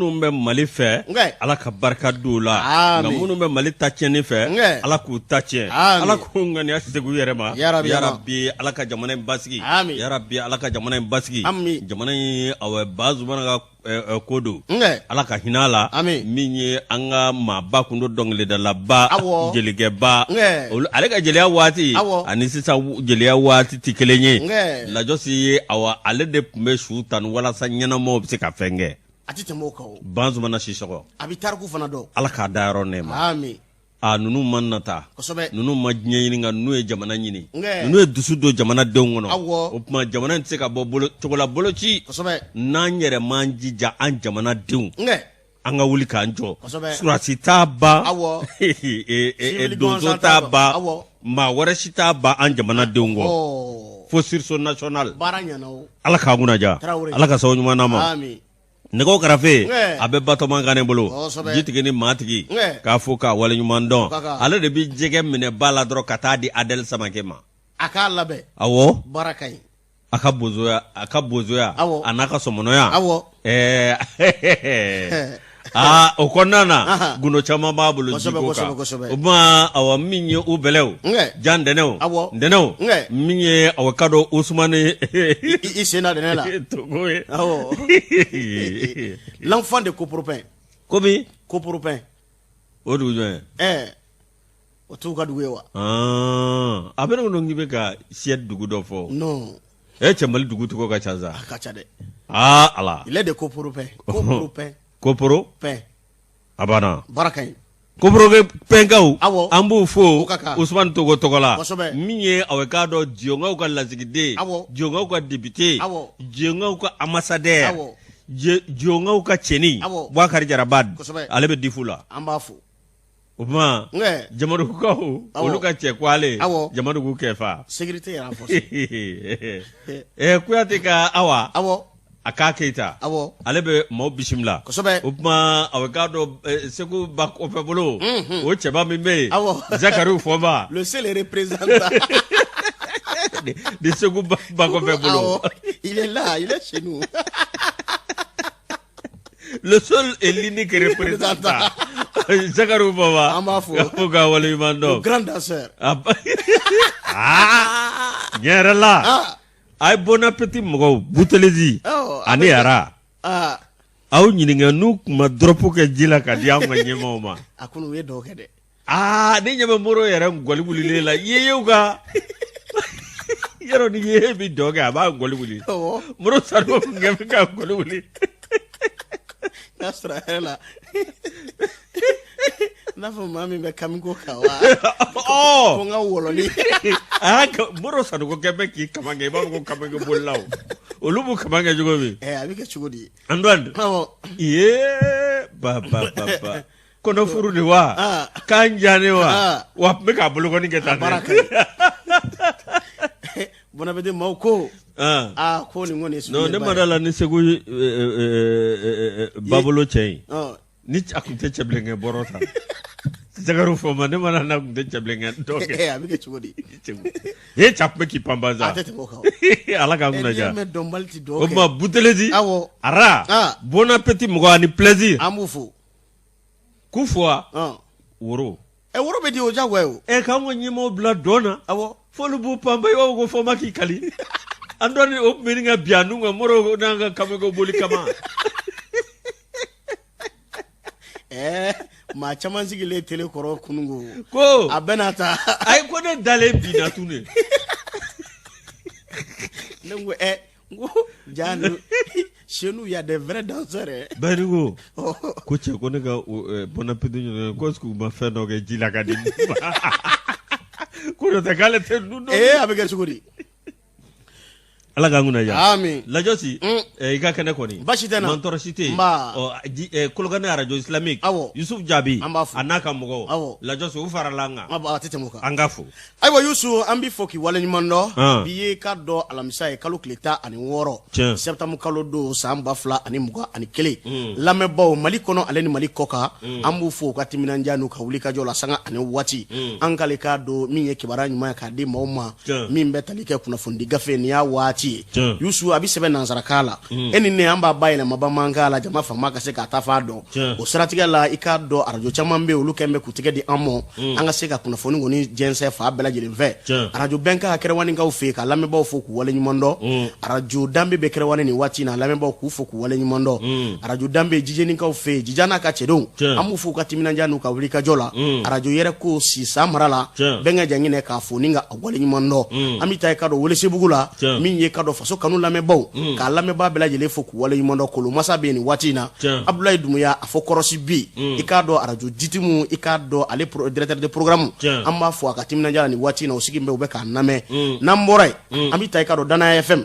minnu bɛ Mali fɛ Ala ka barika d'u la nka minnu bɛ Mali ta tiɲɛni fɛ Ala k'u ta tiɲɛ Ala k'u ŋaniya segin u yɛrɛ ma ya Rabbi Ala ka jamana in basigi ya Rabbi Ala ka jamana in basigi jamana in Bazumana ka ko don Ala ka hinɛ a la min ye an ka maaba kun do dɔnkilidalaba jelikɛba ale ka jeliya waati ani sisan jeliya waati tɛ kelen ye Lajɔsi ale de tun bɛ su tan walasa ɲɛnamaw bɛ se ka fɛn kɛ a tɛ tɛmɛ o kan Bazumana Sisɔkɔ a bɛ tariku fana dɔn Ala k'a da yɔrɔ nɛɛma ninnu ma nata ninnu ma diɲɛ ɲini nka ninnu ye jamana ɲini ninnu ye dusu don jamanadenw kɔnɔ o tuma jamana in tɛ se ka bɔ cogola boloci n'an yɛrɛ m'an jija an jamanadenw an ka wuli k'an jɔ surasi t'a ban donso t'a ban maa wɛrɛ si t'a ban an jamanadenw kɔ fo sursaut national Ala k'a kunnaja Ala ka sababu ɲuman d'an ma nɛgɛw karafe a bɛ Batɔma Kane bolo jitigi ni maatigi k'a fɔ k'a waleɲuman dɔn ale de bɛ jɛgɛ minɛ ba la dɔrɔn ka taa di Adɛli Samakɛ ma a k'a labɛn baara ka ɲi a ka bozoya a n'a ka sɔmɔnɔya o kɔnɔna na gundo caman b'a bolo jiko kan o tuma min ye u bɛlɛw Jan Dɛnɛw min ye kadɔ Usumani i senna dɛnɛ la Togo ye l'enfant de Koporopin komi Koporopin o dugu jɔn ye o t'u ka dugu ye wa a bɛ ne kɔnɔ k'i bɛ ka siyɛ dugu dɔ fɔ non cɛ Mali dugu tɔgɔ ka ca sa a ka ca dɛ Ala il est de Koporopin Koporopin a banna baraka ɲi Koporopinkaw an b'u fo Usumani Togo tɔgɔ la min ye k'a dɔn Jiyɔnkaw ka lasigiden Jiyɔnkaw ka député Jiyɔnkaw ka ambassadeur Jiyɔnkaw ka cɛni Bouakari Jarabad ale bɛ difu la an b'a fo o tuma Jamadugukaw olu ka cɛ kwale Jamadugu kɛfa sécurité yɛrɛ fɔ Kuyate ka Awa a k'a Keita ale bɛ maaw bisimila o tuma k'a dɔn Segu ba kɔfɛ bolo o cɛba min bɛ yen Zakari Fɔnba le seul représentant de Segu ba kɔfɛ bolo il est là il est chez nous le seul et l'unique représentant Zakari Fɔnba an b'a fɔ ko k'a waleɲuman dɔn le grand danseur ɲɛ yɛrɛ la a ye bon appétit mɔgɔw Boutelezi ani Ara aw ɲininka n'u tun ma dɔrɔpu kɛ ji la ka di an ka ɲɛmaaw ma a kɔni u ye dɔw kɛ dɛ ne ɲɛ bɛ Moro yɛrɛ ngɔli wulilen la yeyew ka yɔrɔ ni yeye bɛ dɔ kɛ a b'a ngɔli wuli Moro Sango ɲɛ bɛ ka ngɔli wuli n'a sɔrɔ a yɛrɛ la n'a fɔ maa min bɛ kamiko kan wa ko n ka wɔlɔni Moro Sango kɛ bɛ k'i kaman kɛ i b'a fɔ ko kaman kɛ bolila olu b'u kaman kɛ cogo min a bɛ kɛ cogo di Antoine ba kɔnɔ furu de wa kan jane wa n bɛ k'a bolokɔni kɛ tan Bonaparte maaw ko ko nin kɔni ye ne ma da la ni Segu Babolo cɛ in ni a tun tɛ cɛbilenkɛ bɔrɔ ta Zakari Fɔnba ne ma da la tun tɛ cɛbilenkɛ dɔ kɛ a bɛ kɛ cogo di capɛ k'i pan banza a tɛ tɛmɛ o kan Ala k'an kunnaja o tuma Boutelezi Ara bon appétit mɔgɔ ani plaisir an b'u fo k'u fo wa woro woro bɛ di o jagoya ye k'an ka ɲɛmaaw bila dɔn na f'olu b'u pan ba i b'a fɔ ko Fɔnba k'i kali an dɔn o tun bɛ nin ka bi a nun kan Moro n'an ka kameko boli kama maa caman sigilen tele kɔrɔ kununko ko a bɛɛ n'a ta ayi ko ne dalen binna tun de ne ko n ko Jan chez nous il y a des vrais danseurs bari ko cɛ ko ne ka bon appétit ɲɔgɔn ko est-ce que u ma fɛn dɔ kɛ ji la ka di ko n'o tɛ k'ale tɛ nun dɔn a bɛ kɛ cogo di Ala k'an kunnaja amin Lajɔsi i ka kɛnɛ kɔni basi tɛ n na mantɔrɔ si tɛ yen Kolokani radio islamique Yusuf Jaabi a n'a ka mɔgɔw Lajɔsi u farala an kan a tɛ tɛmɛ o kan an ka fo ayiwa Yusu an b'i fɔ k'i waleɲuman dɔn bi ye k'a dɔn alamisa ye kalo tile 16 septembre kalo don san 2021 lamɛnbaaw Mali kɔnɔ ale ni Mali kɔ kan an b'u fo u ka timinandiya n'u ka wulikajɔ la sanga ani waati an k'ale k'a dɔn min ye kibaruya ɲuman ye k'a di maaw ma min bɛ tali kɛ kunnafoni di gafe nin y'a waati wati yusu abi sebe nansara kala eni ne amba bayile mabama ngala jama fama ka se ka tafa do o siratiga la ika do arajo chamambe olu kembe kutige di amo anga se ka kuna foni ngoni jense fa bela jele ve arajo benka akere wani nga ufe ka lambe ba foku wale nyimondo arajo dambe be kere wani ni wati na lambe ba ku foku wale nyimondo arajo dambe jijeni ka ufe jijana ka chedo amu fu ka timina janu ka wulika jola arajo yere ko si samarala benga jangine ka foni nga wale nyimondo amita ka do wole sebugula min ye ka do faso kanu lambe ba ka lambe ba bela jele foku wale nyimondo kolo masa be ni wati na Abdoulaye Dumuya afokorosi bi ikado arajo ditimu ikado ale directeur de programme amba fo akatimina jala ni wati na usiki mbe ubeka name namborai amita ikado Dana FM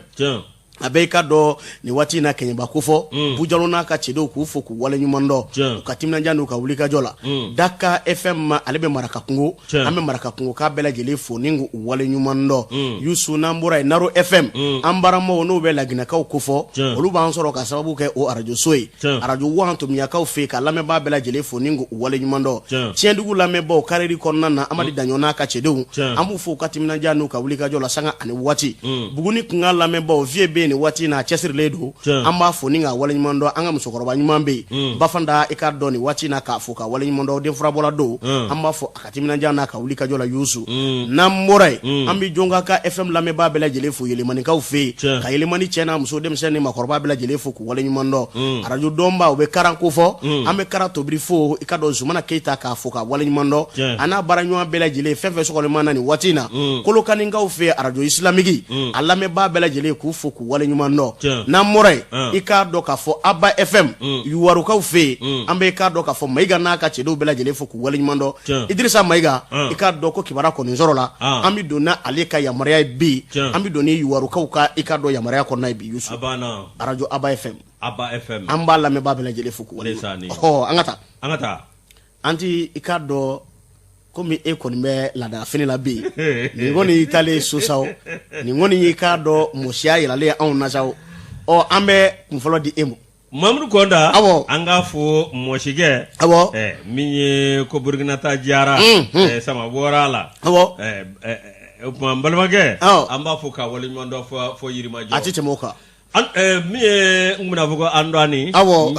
abeka do ni wati na Kenya bakufo bujalo na ka chedo ku fo ku wale nyumondo ukatimna njanu ka wulika jola Daka FM alebe maraka kungu ame maraka kungu ka bela jele fo ningu wale nyumondo yusu nambura Naro FM ambara mo no bela gina ka ukufo oluba ansoro ka sababu ke o arajo soyi arajo wanto miya ka ufe ka lame ba bela jele fo ningu wale nyumondo tiendugu lame bo kareri konna na amadi danyona ka chedo amu fo katimna njanu ka wulika jola sanga ani wati buguni kunga lame bo viebe ni wati na chesir ledo amba foni nga wala nyimondo anga musokoroba nyimambe bafanda ikado ni wati na ka fuka wala nyimondo de frabola do amba fo akatimina jana ka wulika jola yusu namorai ambi jonga ka FM lame ba bela jele fu yele mani ka ufe ka yele mani chena muso dem sene makoroba bela jele fu ku wala nyimondo arajo domba ube karanko fo ambe karato brifo ikado zumana keita ka fuka wala nyimondo ana baranyo bela jele fefe sokole mana ni wati na koloka ninga ufe arajo islamigi alame ba bela jele ku fu ku wala nyumando na morai ikado ka fo Aba FM yuwaru ka ufe ambe ikado ka fo maiga na ka chedo bela jele fu ku wala nyumando Idrissa Maiga ikado ko kibara ko nzorola ambi dona aleka ya maria bi ambi doni yuwaru ka ikado ya maria ko na bi yusu abana arajo Aba FM amba la me ba bela jele fu ku wala oh angata anti ikado komi ekoni me lada fini la bi ni ngoni itale susao ni ngoni ikado mosia yelale an nasao o ambe mfolo di emo Mamadou Konda anga fo moshige minye ko Burkina ta jara sama borala balmage amba fo ka wali mondo fo yirima jo ati temoka miye nguna fuko andwani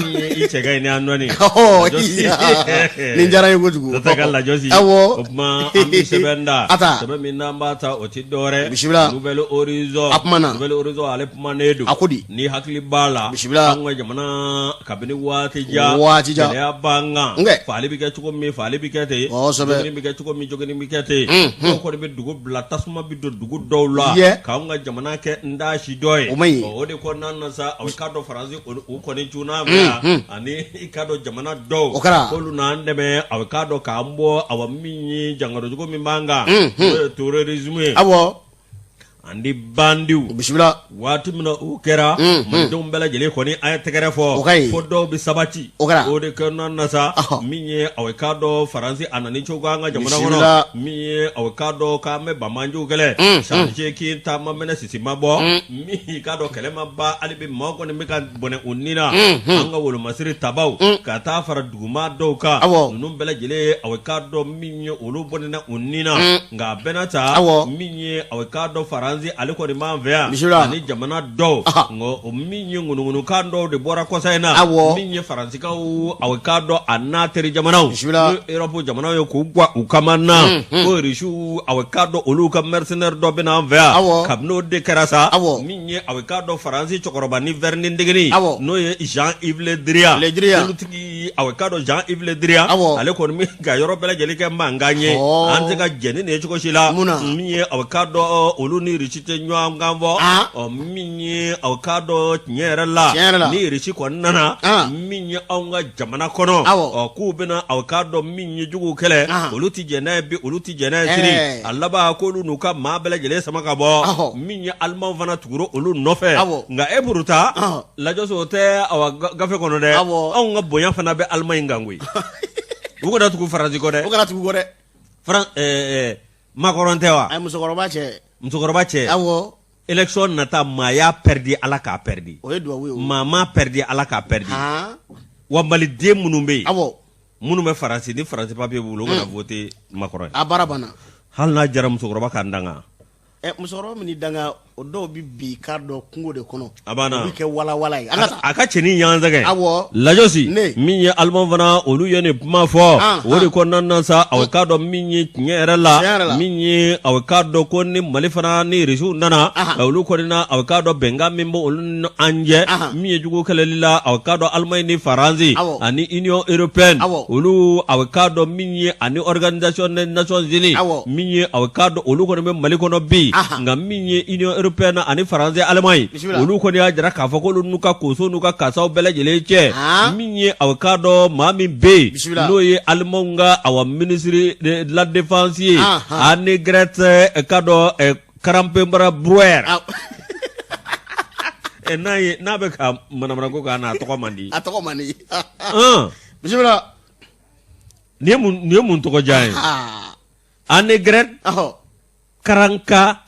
miye ichega ni andwani ninjara yugo tatakalla josi ma ambi sebenda sebe minamba ta otidore nouvelle horizon ale pumanedu ni hakli bala angwa jamana kabini watija ya banga fali bike chuko mi fali bikete jogini bike chuko mi jogini bikete ko be dugo blatasma bido dugo dowla kaunga jamana ke ndashi doy ode ko nanna sa awkado faransi ko ni juna ani ikado jamana do ko lu na ndeme awkado kambo awamini jangaro jugo mimbanga tourisme andi bandiu bismillah wati mina ukera mandum bela jele ko ni ay tegere fo do bi sabati o de kana nasa minye awkado faransi anani choganga jamana wono minye awkado kame bamanju gele sanje ki tamma mena sisima bo mi kado kelema ba alibi moko ni mika bone unina anga wolo masiri tabaw kata fara duguma doka num bela jele awkado minye ulu bonena unina nga benata minye awkado faransi aliko ni manvea ani jamana do ngo minye ngunu kando de bora ko sayna minye faransi ka awkado anateri jamana Europe jamana yo kugwa ukamana ko rishu awkado oluka mercenaire do bena anvea kabno de karasa minye awkado faransi chokoroba ni verni ndegeni no ye Jean-Yves Le Drian lutigi awkado Jean-Yves Le Drian aliko ni ga Europe la jelike manganye anzega jeni ne choko shila minye awkado oluni richite nywa ngambo minye awkado nyerela ni richi ko nana minye onga jamana kono ku bena awkado minye jugu kele oluti jena bi oluti jena siri allaba ko lu nuka mabele jele samaka bo minye alman vana tuguro olu nofe nga eburuta la joso te awa gafe kono de onga boyan fana be alman ngangui ugo da tugu faransi ko de Macron tewa ay musokoroba che election nata maya perdi ala ka perdi mama perdi ala ka perdi wambali de munumbe munume faransi ni faransi papier bulo na voter Macron abarabana hal na jara musokoroba kandanga musokoroba mini danga o dɔw bi bi ka dɔ kungo de kɔnɔ abana bi kɛ wala ye a ka cɛni ɲanzɛgɛ awɔ lajosi min ye aliman fana olu ye nin kuma fɔ o de kɔnɔna na sa aw ka dɔn min ye tiɲɛ yɛrɛ la min ye aw ka dɔn ko ni Mali fana ni risiw nana olu kɔni na aw ka dɔn bɛnkan min bɛ olu ni an jɛ min ye jugu kɛlɛli la aw ka dɔn Allemagne ni Faransi ani Union européenne olu aw ka dɔn min ye ani Organisation des Nations Unies min ye aw ka dɔn olu kɔni bɛ Mali kɔnɔ bi nka min ye Union européenne ani Faransi Allemagne olu kɔni y'a jira k'a fɔ ko olu n'u ka koso n'u ka kasaw bɛɛ lajɛlen cɛ min ye aw ka dɔn maa min bɛ yen n'o ye Allemagne ka aw ministre de la défense ye ani Grèce ka dɔn Karampenbara Brouwer n'a bɛ ka manamana ko k'a n'a tɔgɔ man di a tɔgɔ man di bisimila nin ye mun tɔgɔ diya ye ani Grèce Karanka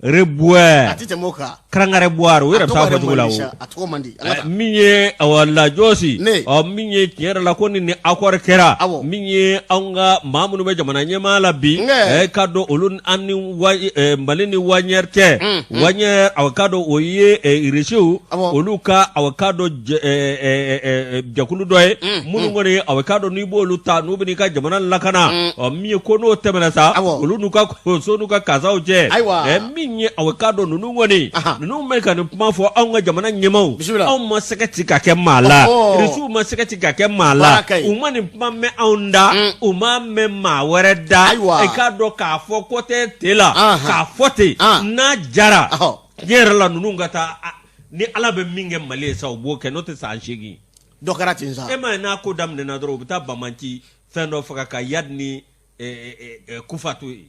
Rebouwer a ti tɛmɛ o kan Karanga Rebouwer o yɛrɛ bɛ taa fɔ cogo la o a tɔgɔ man di min ye lajosi min ye tiɲɛ yɛrɛ la ko ni accord kɛra min ye anw ka maa minnu bɛ jamana ɲɛmaa la bi ka dɔn olu an ni Mali ni Wagner cɛ Wagner aw ka dɔn o ye Irisiw olu ka aw ka dɔn jɛkulu dɔ ye minnu kɔni aw ka dɔn n'i b'olu ta n'u bɛ n'i ka jamana lakana min ye ko n'o tɛmɛna sa olu n'u ka so n'u ka kasaw cɛ min ye aw ka dɔn ninnu kɔni ninnu bɛ ka nin kuma fɔ anw ka jamana ɲɛmaaw anw ma sɛgɛti ka kɛ maa la Irisiw ma sɛgɛti ka kɛ maa la u ma nin kuma mɛn anw da u ma mɛn maa wɛrɛ da i k'a dɔn k'a fɔ ko tɛ te la k'a fɔ ten n'a jara tiɲɛ yɛrɛ la ninnu ka taa ni Ala bɛ min kɛ Mali ye sa u b'o kɛ n'o tɛ san 8 dɔ kɛra ten sa e ma ye n'a ko daminɛna dɔrɔn u bɛ taa Bamanci fɛn dɔ faga ka Yadi ni Kufa to yen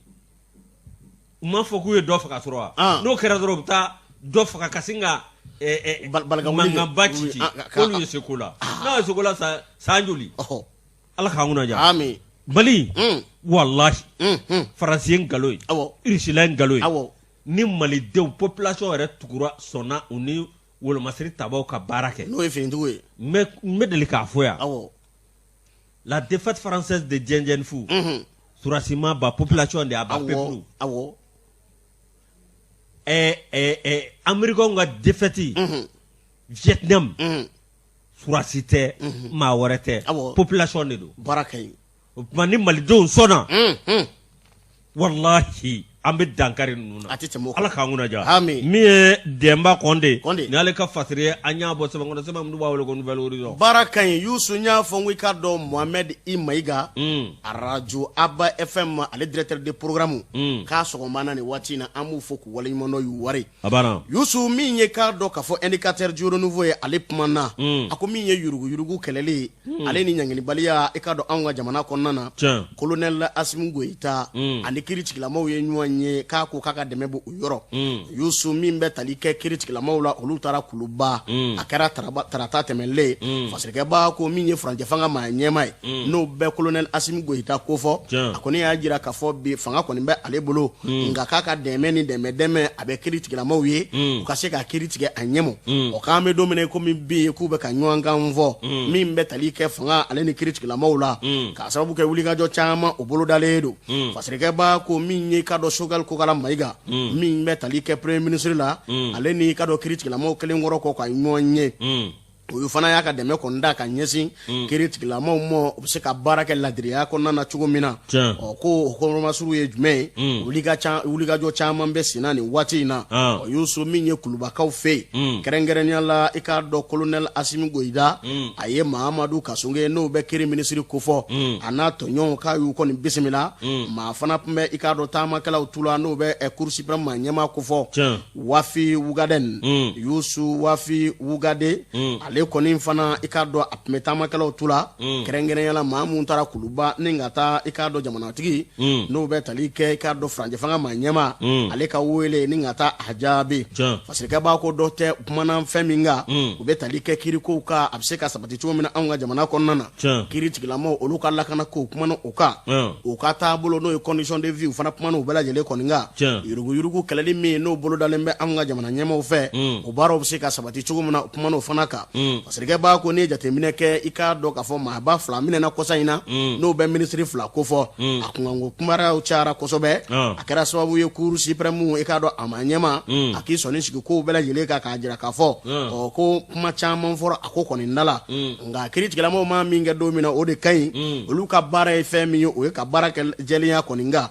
u ma fɔ k'u ye dɔ faga sɔrɔ wa n'o kɛra dɔrɔn u bɛ taa dɔ faga ka sin ka mankanba ci k'olu ye seko la n'a ye seko la san joli Ala k'an kunna diya Mali walahi Faransi ye nkalon ye Irisila ye nkalon ye ni Malidenw population yɛrɛ tugura sɔnna u ni wolomasiri tabaw ka baara kɛ n'o ye finitigiw ye n bɛ deli k'a fɔ yan la défaite française de Dien Bien Phu surasima ba population de a ba peuple Américains ka défaite Vietnam surasi tɛ maa wɛrɛ tɛ population de don baara ka ɲi o tuma ni Malidenw sɔnna wallahi an bɛ dankari ninnu na Ala k'an kunna diya min ye Demba Konde ni ale ka fasiri ye an y'a bɔ sɛbɛn kɔnɔ sɛbɛn minnu b'a wele ko Nouvelle Horizon baara ka ɲi Youssou n y'a fɔ n ko i k'a dɔn Mohamed I Mayiga radio Aba FM ale directeur de programme k'a sɔgɔmana nin waati in na an b'u fɔ k'u waleɲumandɔn y'u wari Youssou min ye k'a dɔn k'a fɔ indicateur Joro Nouveau ye ale kumana a ko min ye yuruguyurugu kɛlɛli ye ale ni ɲangilibaliya i k'a dɔn anw ka jamana kɔnɔna na colonel Assimi Goïta ani kiiritigilamaw ye ɲɔgɔn ye k'a ko k'a ka dɛmɛ bɔ u yɔrɔ Youssou min bɛ tali kɛ kiiritigilamaw la olu taara Kuluba a kɛra tarata tɛmɛlen fasirikɛba ko min ye furancɛ fanga maa ɲɛma ye n'o bɛ colonel Assimi Goïta ko fɔ a kɔni y'a jira k'a fɔ bi fanga kɔni bɛ ale bolo nka k'a ka dɛmɛ ni dɛmɛ a bɛ kiiritigilamaw ye u ka se ka kiiri tigɛ a ɲɛmɔ o k'an bɛ don min ko min bɛ yen k'u bɛ ka ɲɔgɔn kan fɔ min bɛ tali kɛ fanga ale ni kiiritigilamaw la k'a sababu kɛ wulikajɔ caman o bolodalen don fasirikɛba ko min ye k'a dɔn Choguel Kokala Mayiga min bɛ tali kɛ premier ministre la ale ni k'a dɔn kiiritigilamaw kelen kɔrɔ kɔ ka ɲɔgɔn ye o fana y'a ka dɛmɛ kɔni da ka ɲɛsin kiiritigilamaw ma u bɛ se ka baara kɛ ladiriya kɔnɔna na cogo min na ko o kɔrɔmasuru ye jumɛn ye wulikajɔ caman bɛ senna nin waati in na Youssou min ye Kulubakaw fɛ yen kɛrɛnkɛrɛnnenya la i k'a dɔn colonel Assimi Goïta a ye Mahamadu Kasonge n'o bɛ kiiri minisiri ko fɔ a n'a tɔɲɔgɔnw k'a y'u kɔni bisimila maa fana tun bɛ i k'a dɔn taamakɛlaw tu la n'o bɛ Cour suprême maa ɲɛmaa ko fɔ Wafi Wugaden Youssou Wafi Wugade ale kɔni fana i k'a dɔn a tun bɛ taamakɛlaw tu la kɛrɛnkɛrɛnnenya la maa mun taara Kuluba ni ka taa i k'a dɔn jamanatigi n'o bɛ tali kɛ i k'a dɔn furancɛ fanga maa ɲɛmaa ale ka wele ni ka taa a jaabi fasirikɛ b'a ko dɔ tɛ kumana fɛn min kan u bɛ tali kɛ kiirikow kan a bɛ se ka sabati cogo min na anw ka jamana kɔnɔna na kiiritigilamaw olu ka lakana kow kumana o kan u ka taabolo n'o ye condition de vie u fana kumana u bɛɛ lajɛlen kɔni kan yuruguyurugu kɛlɛli min n'o bolodalen bɛ anw ka jamana ɲɛmaaw fɛ o baaraw bɛ se ka sabati cogo min na u kumana o fana kan parce que ba ko ni jateminɛ kɛ i k'a dɔn k'a fɔ maaba fila minɛna kɔsa in na n'o bɛ ministre fila ko fɔ a kunkanko kumaraw cayara kosɛbɛ a kɛra sababu ye cour suprême i k'a dɔn a ma ɲɛma a k'i sɔnni sigi kow bɛɛ lajɛlen kan k'a jira k'a fɔ ko kuma caman fɔra a ko kɔni dala nka kiiritigɛlamaw ma min kɛ don min na o de ka ɲi olu ka baara ye fɛn min ye o ye ka baara kɛ jɛlenya kɔni kan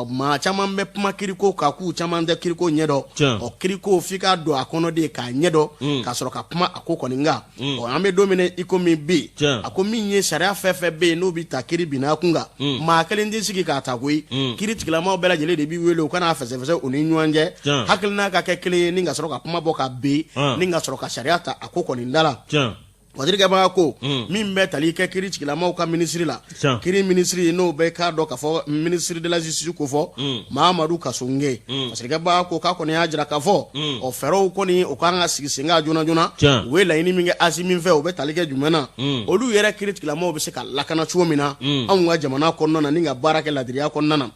maa caman bɛ kuma kiriko kan k'u caman tɛ kiriko ɲɛdɔn kiriko f'i k'a don a kɔnɔ de k'a ɲɛdɔn k'a sɔrɔ ka kuma a ko kɔni kan an bɛ don min na i ko min bɛ yen a ko min ye sariya fɛn fɛn bɛ yen n'o bɛ ta kiiri binna kun kan maa kelen tɛ sigi k'a ta koyi kiiritigɛlamaw bɛɛ lajɛlen de b'i wele u kana fɛsɛfɛsɛ u ni ɲɔgɔn cɛ hakilina ka kɛ kelen ye ni ka sɔrɔ ka kuma bɔ ka ben ni ka sɔrɔ ka sariya ta a ko kɔni da la wadirikɛbaga ko min bɛ tali kɛ kiiritigɛlamaw ka ministre la kiiri ministre n'o bɛ k'a dɔn k'a fɔ ministre de la justice ko fɔ Mahamadu Kasonge wadirikɛbaga ko k'a kɔni y'a jira k'a fɔ o fɛɛrɛw kɔni o kan ka sigi sen kan joona joona u ye laɲini min kɛ asi min fɛ u bɛ tali kɛ jumɛn na olu yɛrɛ kiiritigɛlamaw bɛ se ka lakana cogo min na anw ka jamana kɔnɔna na ni ka baara kɛ ladiriya kɔnɔna na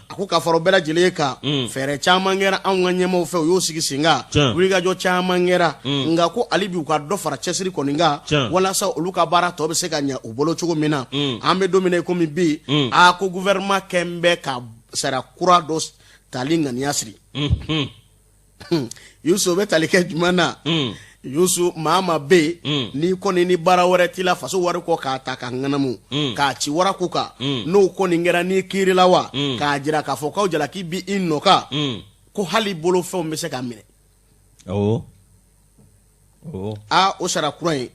a ko k'a fɔ bɛɛ lajɛlen kan fɛɛrɛ caman kɛra anw ka ɲɛmaaw fɛ u y'o sigi sen kan wulikajɔ caman kɛra nka ko hali bi u ka dɔ fara cɛsiri kɔni kan walasa olu ka baara tɔ bɛ se ka ɲɛ u bolo cogo min na an bɛ don min na komi bi a ko gouvernement kɛn bɛ ka sariya kura dɔ tali ŋaniya siri Yusu bɛ tali kɛ jumɛn na Yusu maa ma bɛ yen n'i kɔni ni baara wɛrɛ t'i la faso wari kɔ k'a ta ka ŋanamu k'a ci wara ko kan n'o kɔni kɛra n'i kiiri la wa k'a jira k'a fɔ k'aw jalaki bi i nɔ kan ko hali bolofɛnw bɛ se ka minɛ o sariya kura in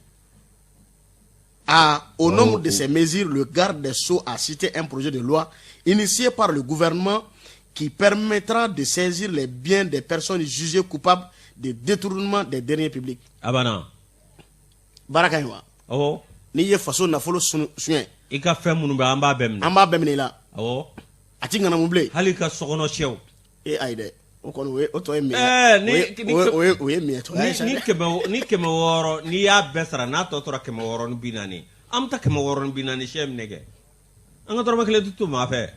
au nombre de ces mesures, le garde des Sceaux a cité un projet de loi initié par le gouvernement qui permettra de saisir les biens des personnes jugées coupables de détournement des deniers publics. Abana. Barakaywa. Oh. Ni ye faso nafolo suɲɛ. I ka fɛn minnu bɛ an b'a bɛɛ minɛ. An b'a bɛɛ minɛ i la. Awɔ. A ti ŋanamu bilen. Hali ka sokɔnɔ sɛw. Ayi dɛ. O kɔni o tɔ ye miɲɛ. O ye miɲɛ tɔ ye sa dɛ. Ni 600 n'i y'a bɛɛ sara n'a tɔ tora 640 an bɛ taa 640 sɛ minɛ kɛ an ka dɔrɔmɛ 1 tɛ to maa fɛ.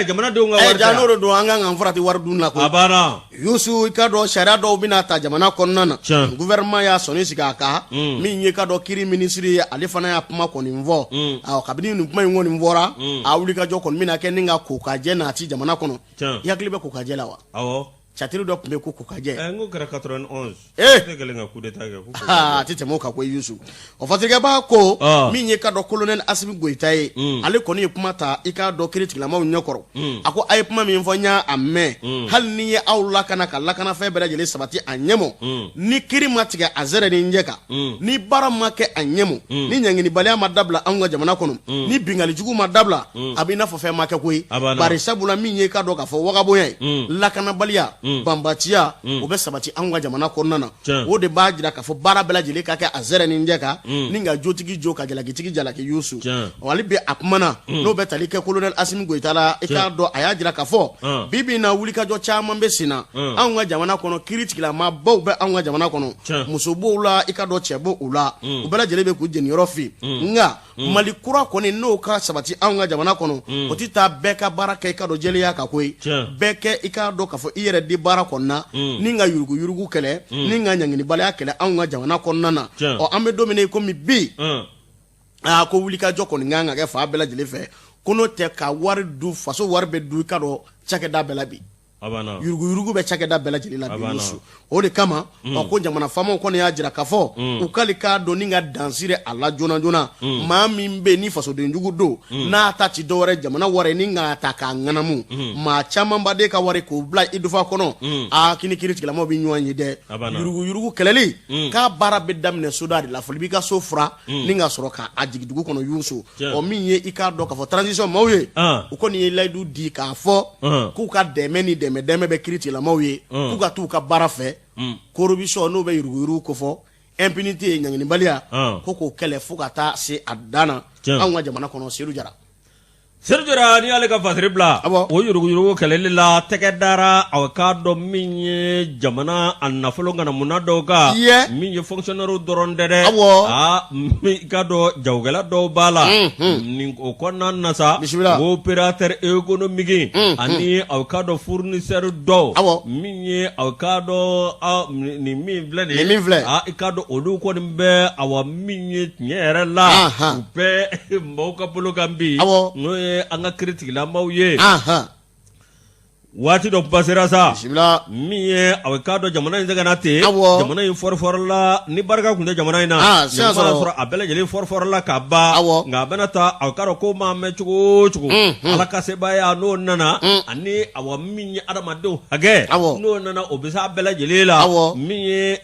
jamanadenw ka wari ja n'o don an kan ka farati wari dun na ko a banna Yusu i ka dɔn sariya dɔw bɛna ta jamana kɔnɔna na gouvernement y'a sɔnni sigi a kan min ye ka dɔn kiiri ministre ye ale fana y'a kuma kɔni fɔ kabini nin kuma in kɔni fɔra a wulikajɔ kɔni bɛna kɛ ni ka kokajɛ nati jamana kɔnɔ i hakili bɛ kokajɛ la wa. Awɔ. Catiri dɔ tun bɛ ko kokajɛ. N ko kɛra 91. Ne kɛlen ka coup d'état kɛ. A tɛ tɛmɛ o kan ko Yusu. O fatirikɛbaga ko min ye ka dɔn colonel Asimi Goyita ye ale kɔni ye kuma ta i k'a dɔn kiiritigɛlamaw ɲɛkɔrɔ a ko a ye kuma min fɔ n y'a mɛn hali ni ye aw lakana ka lakanafɛn bɛɛ lajɛlen sabati a ɲɛmɔ ni kiiri ma tigɛ a zɛrɛ ni ɲɛ kan ni baara ma kɛ a ɲɛmɔ ni ɲangilibaliya ma dabila anw ka jamana kɔnɔ ni bingalijugu ma dabila a bɛ i n'a fɔ fɛn ma kɛ koyi bari sabula min ye ka dɔn k'a fɔ wagabonya ye lakanabaliya banbatiya o bɛ sabati anw ka jamana kɔnɔna na o de b'a jira k'a fɔ baara bɛɛ lajɛlen ka kɛ a zɛrɛ ni ɲɛ kan ni ka jotigi jo ka jalakitigi jalaki Yusu hali bi a kumana n'o bɛ tali kɛ colonel Asimi Goyita la i k'a dɔn a y'a jira k'a fɔ bi bi in na wulikajɔ caman bɛ sen na anw ka jamana kɔnɔ kiiritigilamabaw bɛ anw ka jamana kɔnɔ muso b'o la i ka dɔn cɛ b'o la u bɛɛ lajɛlen bɛ k'u jeniyɔrɔ fin nka Mali kura kɔni n'o ka sabati anw ka jamana kɔnɔ o tɛ taa bɛɛ ka baara kɛ i ka dɔn jɛlenya kan koyi bɛɛ kɛ i k'a dɔn k'a fɔ i yɛrɛ di baara kɔnɔna ni ka yurugu yurugu kɛlɛ ni ka ɲangilibaliya kɛlɛ anw ka jamana kɔnɔna na an bɛ don min na komi bi ko wulikajɔ kɔni kan ka kɛ fa bɛɛ lajɛlen fɛ ko n'o tɛ ka wari du faso wari bɛ du i ka dɔn cakɛda bɛɛ la bi yurugu yurugu bɛ cakɛda bɛɛ lajɛlen la bi Yusu o de kama ko jamana faamaw kɔni y'a jira k'a fɔ u k'ale k'a dɔn ni ka dansire a la joona joona maa min bɛ ni fasodenjugu don n'a ta ti dɔwɛrɛ jamana wari ni k'a ta k'a ŋanamu maa caman baden ka wari k'o bila i dufa kɔnɔ kini kiiritigilamaw bɛ ɲɔgɔn ye dɛ yurugu yurugu kɛlɛli k'a baara bɛ daminɛ soda de la fɔli b'i ka so fura ni ka sɔrɔ k'a jigin dugu kɔnɔ Yusu min ye i k'a dɔn k'a fɔ transition maaw ye u kɔni ye layidu di k'a fɔ k'u ka dɛmɛ ni dɛmɛ bɛ kiiritigilamaw ye k'u ka t'u ka baara fɛ corruption n'o bɛ yurugu yurugu ko fɔ impunité ye ɲangilibaliya ko k'o kɛlɛ fo ka taa se a dan na anw ka jamana kɔnɔ Seydou Jara. Serjora ni ale ka fasiri bila o yurugu kɛlɛli la tɛgɛ dara aw ka dɔn min ye jamana a nafolo kana munna dɔw kan min ye fonctionnaire dɔrɔn tɛ dɛ min ka dɔn jagokɛla dɔw b'a la nin o kɔnɔna na sa opérateur économique ani aw ka dɔn fournisseur dɔw min ye aw ka dɔn nin min filɛ nin ye i ka dɔn olu kɔni bɛ awa min ye tiɲɛ yɛrɛ la u bɛɛ mɔgɔw ka bolo kan bi n'o ye an ka kiritigilamaw ye waati dɔ pasera sa min ye a bɛ k'a dɔn jamana in sɛgɛnna ten jamana in fɔrifɔrila ni barika tun tɛ jamana in na ɲama sɔrɔ a bɛɛ lajɛlen fɔrifɔrila ka ban nka a bɛna taa a k'a dɔn ko maa mɛn cogo o cogo ala ka sebaaya n'o nana ani awa min ye adamadenw hakɛ n'o nana o bɛ se a bɛɛ lajɛlen la min ye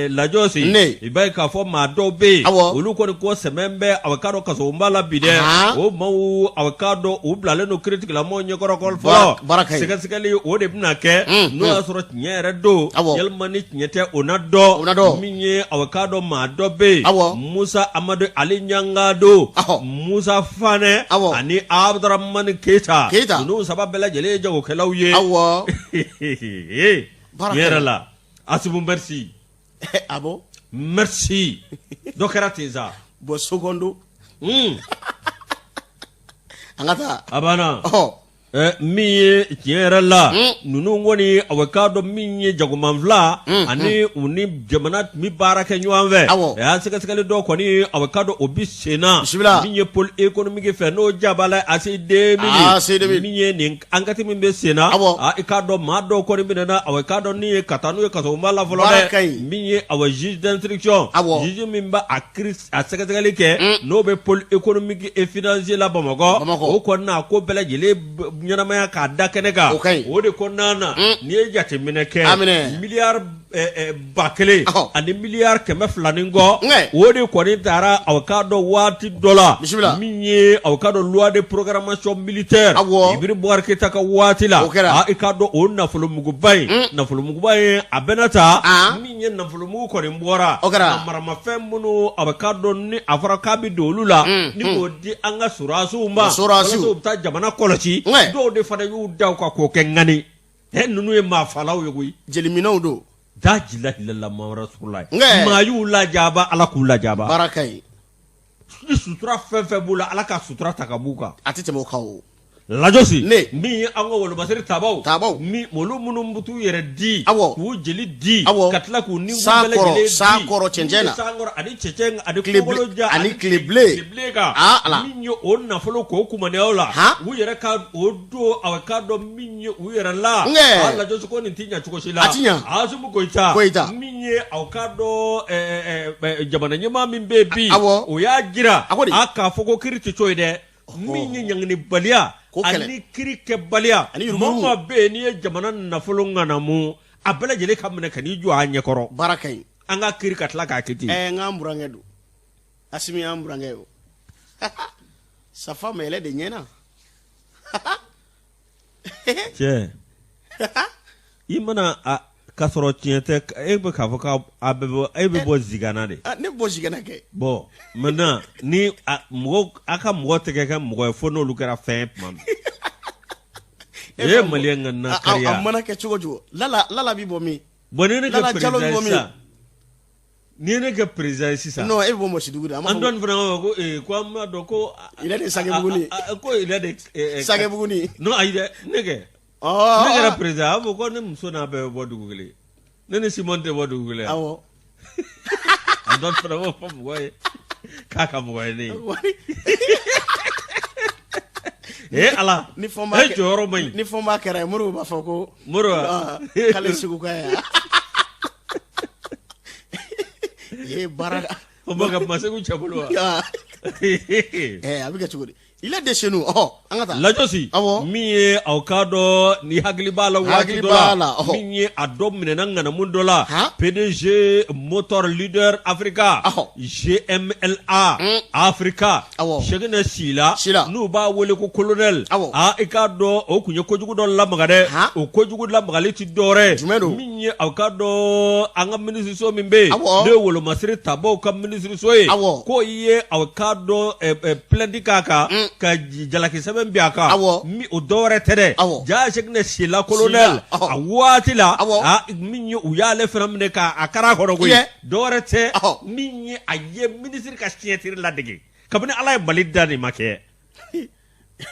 lajɔsi i b'a ye k'a fɔ maa dɔw bɛ yen olu kɔni ko sɛmɛ bɛ a bɛ k'a dɔn kaso b'a la bi dɛ o maaw a bɛ k'a dɔn u bilalen don kiritigilamaw ɲɛkɔrɔ fɔlɔ sɛgɛsɛgɛli o de bɛna kɛ n'o y'a sɔrɔ tiɲɛ yɛrɛ don yalima ni tiɲɛ tɛ o na dɔ min ye a bɛ k'a dɔn maa dɔ bɛ yen Musa Amadu Ali Ɲangado Musa Fanɛ ani Abdramani Keyita ninnu saba bɛɛ lajɛlen ye jagokɛlaw ye tiɲɛ yɛrɛ la Asimu merci merci dɔ kɛra ten sa bon secondo an ka taa a banna min ye tiɲɛ yɛrɛ la ninnu kɔni a bɛ k'a dɔn min ye jagoman fila ani u ni jamana min baara kɛ ɲɔgɔn fɛ a y'a sɛgɛsɛgɛli dɔ kɔni a bɛ k'a dɔn o bi senna min ye pôle économique fɛ n'o jaba la ACD min ye nin enquête min bɛ senna i k'a dɔn maa dɔw kɔni bɛ na a bɛ k'a dɔn ni ye ka taa n'u ye kasɔrɔba la fɔlɔ dɛ min ye a juge d'instruction juge min bɛ a sɛgɛsɛgɛli kɛ n'o bɛ pôle économique et financier la Bamakɔ o kɔni na ko bɛɛ lajɛlen ɲɛnamaya k'a da kɛnɛ kan o de kɔnɔna na n'i ye jateminɛ kɛ miliyari 1,000 ani miliyari 200 kɔ o de kɔni taara aw k'a dɔn waati dɔ la min ye aw k'a dɔn loi de programmation militaire Ibiri Boubacar Keïta ka waati la i k'a dɔn o nafolomuguba in a bɛna ta min ye nafolomugu kɔni bɔra ka maramafɛn minnu a bɛ k'a dɔn ni a fɔra k'a bɛ don olu la ni k'o di an ka surasiw ma walasa u bɛ taa jamana kɔlɔsi dɔw de fana y'u da u ka k'o kɛ ŋani ninnu ye maafalaw ye koyi jeliminɛw don da jila hilala mamara sugula maa y'u lajaba ala k'u lajaba baraka ye ni sutura fɛn fɛn b'u la ala ka sutura ta ka b'u kan a tɛ tɛmɛ o kan o lajosi min ye an ka wolomasiri tabaw min olu minnu b'u yɛrɛ di k'u jeli di ka tila k'u ni san kɔrɔ cɛncɛn na ani cɛncɛn ani kungoloja ani tile kan min ye o nafolo k'o kumaneyaw la u yɛrɛ ka o don a ka dɔn min ye u yɛrɛ la lajosi ko nin ti ɲɛ cogo si la Asimu Goyita min ye aw ka dɔn jamana ɲɛmaa min bɛ bi o y'a jira a k'a fɔ ko kiri tɛ co ye dɛ min ye ɲangini baliya ani kiri kɛ baliya maa bɛ yen n'i ye jamana nafolo ŋanamu a bɛɛ lajɛlen ka minɛ ka n'i jɔ a ɲɛkɔrɔ baraka ye an ka kiri ka tila k'a kɛ ten n k'an burankɛ don Asimi y'an burankɛ ye o safa mɛlɛ de ɲɛna cɛ i mana k'a sɔrɔ tiɲɛ tɛ e bɛ k'a fɔ k'a bɛ bɔ zigana de ne bɔ zigana kɛ bon maintenant ni mɔgɔ a ka mɔgɔ tɛgɛ kɛ mɔgɔ ye fo n'olu kɛra fɛn ye tuma min e ye maliyɛn ka na kariya a mana kɛ cogo cogo lala bi bɔ min bon ni ne kɛ président sisan ni ne kɛ président sisan non e bɛ bɔ Mɔsidugu de an dɔɔni fana ko an b'a dɔn ko il est de Sagebuguni ko il est de Sagebuguni non ayi dɛ ne kɛ ne kɛra président a fɔ ko ne muso n'a bɛɛ bɛ bɔ dugu kelen ne ni Simon tɛ bɔ dugu kelen awɔ a dɔɔni fana b'o fɔ mɔgɔ ye k'a ka mɔgɔ ye ne ye ala ni jɔyɔrɔ man ɲi ni fɔnba kɛra ye Moribo b'a fɔ ko k'ale sugu ka ye ye baara o ma ka masegu cɛ bolo wa a bɛ kɛ cogo di il est de chez nous an ka taa lajosi min ye aw k'a dɔn ni hakili b'a la waati dɔ la min ye a dɔ minɛna ŋanamu dɔ la PDG Motor Leader Africa GMLA Africa Sɛgɛnɛ Sila n'u b'a wele ko colonel i k'a dɔn o tun ye kojugu dɔ lamaga dɛ o kojugu lamagali ti dɔwɛrɛ min ye aw k'a dɔn an ka minisiriso min bɛ yen ne ye wolomasiri tabaw ka minisiriso ye k'o ye aw k'a dɔn plainte k'a kan ka jalaki sɛbɛn bi a kan mi o dɔwɛrɛ tɛ dɛ jaa sɛkinɛ sila colonel a waati la min ye u y'ale fana minɛ k'a kara kɔnɔ koyi dɔwɛrɛ tɛ min ye a ye minisiri ka siɲɛtiri ladege kabini ala ye Mali da nin ma kɛ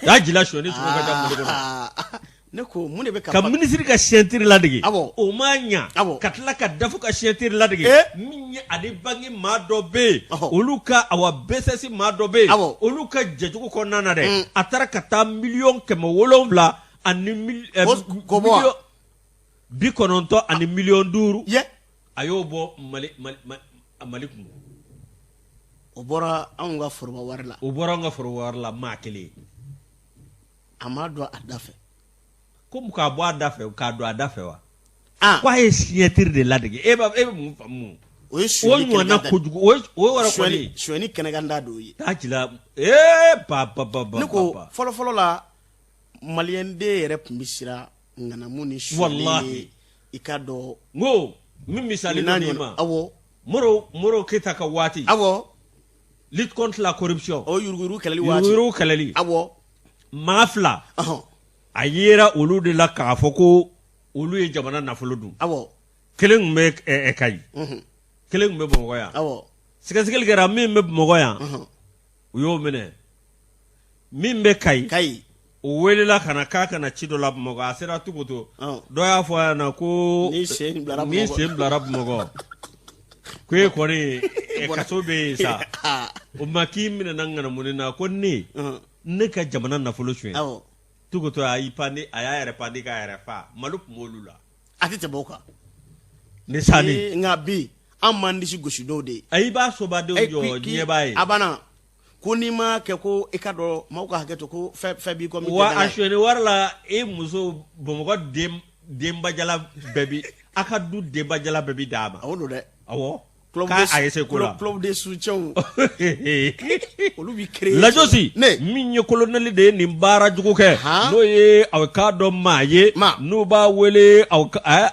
y'a jila sɔni sugu ka da Mali kɔnɔ ne ko mun de bɛ ka minisiri ka siɲɛtiri ladege o ma ɲa ka tila ka dafu ka siɲɛtiri ladege min ye ani bange maa dɔ bɛ yen olu ka BSS maa dɔ bɛ yen olu ka jɛjugu kɔnɔna na dɛ a taara ka taa $7,000,000 ani $900,000 ani $500,000 a y'o bɔ Mali kun. O bɔra anw ka foroba wari la. O bɔra anw ka foroba wari la maa kelen. A ma dɔn a da fɛ. Ko k'a bɔ a da fɛ k'a don a da fɛ wa. Ko a ye siɲɛtiri de ladege e bɛ mun faamu. O ye suɲɛni ɲɔgɔnna kojugu o yɔrɔ kɔni. Suɲɛni kɛnɛkanda dɔw ye. K'a jira ne ko fɔlɔ la Maliyɛnden yɛrɛ tun bɛ siran ŋanamu ni suɲɛni ye i ka dɔn. N ko min misali dɔ ma. Moro Keita ka waati. Lutte contre la corruption. O yuruguyurugu kɛlɛli waati. Yuruguyurugu kɛlɛli. Maa fila. A yera olu de la k'a fɔ ko olu ye jamana nafolo dun. Kelen tun bɛ Kayi. Kelen tun bɛ Bamakɔ yan. Sɛgɛsɛgɛli kɛra min bɛ Bamakɔ yan. U y'o minɛ. Min bɛ Kayi. O welela ka na k'a kana ci dɔ la Bamakɔ a sera Tukuto. Dɔ y'a fɔ a ɲɛna ko ni sen bilara Bamakɔ. Ko e kɔni kaso bɛ yen sa. O ma k'i minɛna ŋanamu na ko ne ka jamana nafolo suɲɛ. Tukuto a y'a yɛrɛ pandi k'a yɛrɛ fa Malo tun b'olu la. A tɛ tɛmɛ o kan. Ne sani. Nka bi an m'an disi gosi dɔw de ye. Ayi b'a sobadenw jɔ ɲɛ b'a ye. A banna ko n'i ma kɛ ko i ka dɔn maaw ka hakɛ to ko fɛn b'i kɔ min. Wa a suɲɛni wari la e muso Bamakɔ denbajala bɛɛ bi a ka du denbajala bɛɛ bi d'a ma. Awɔ don dɛ. Awɔ. K'a a ye se ko la. Club de soutien olu bi créer. Lajosi min ye colonel de ye nin baara jugu kɛ n'o ye aw k'a dɔn maa ye n'u b'a wele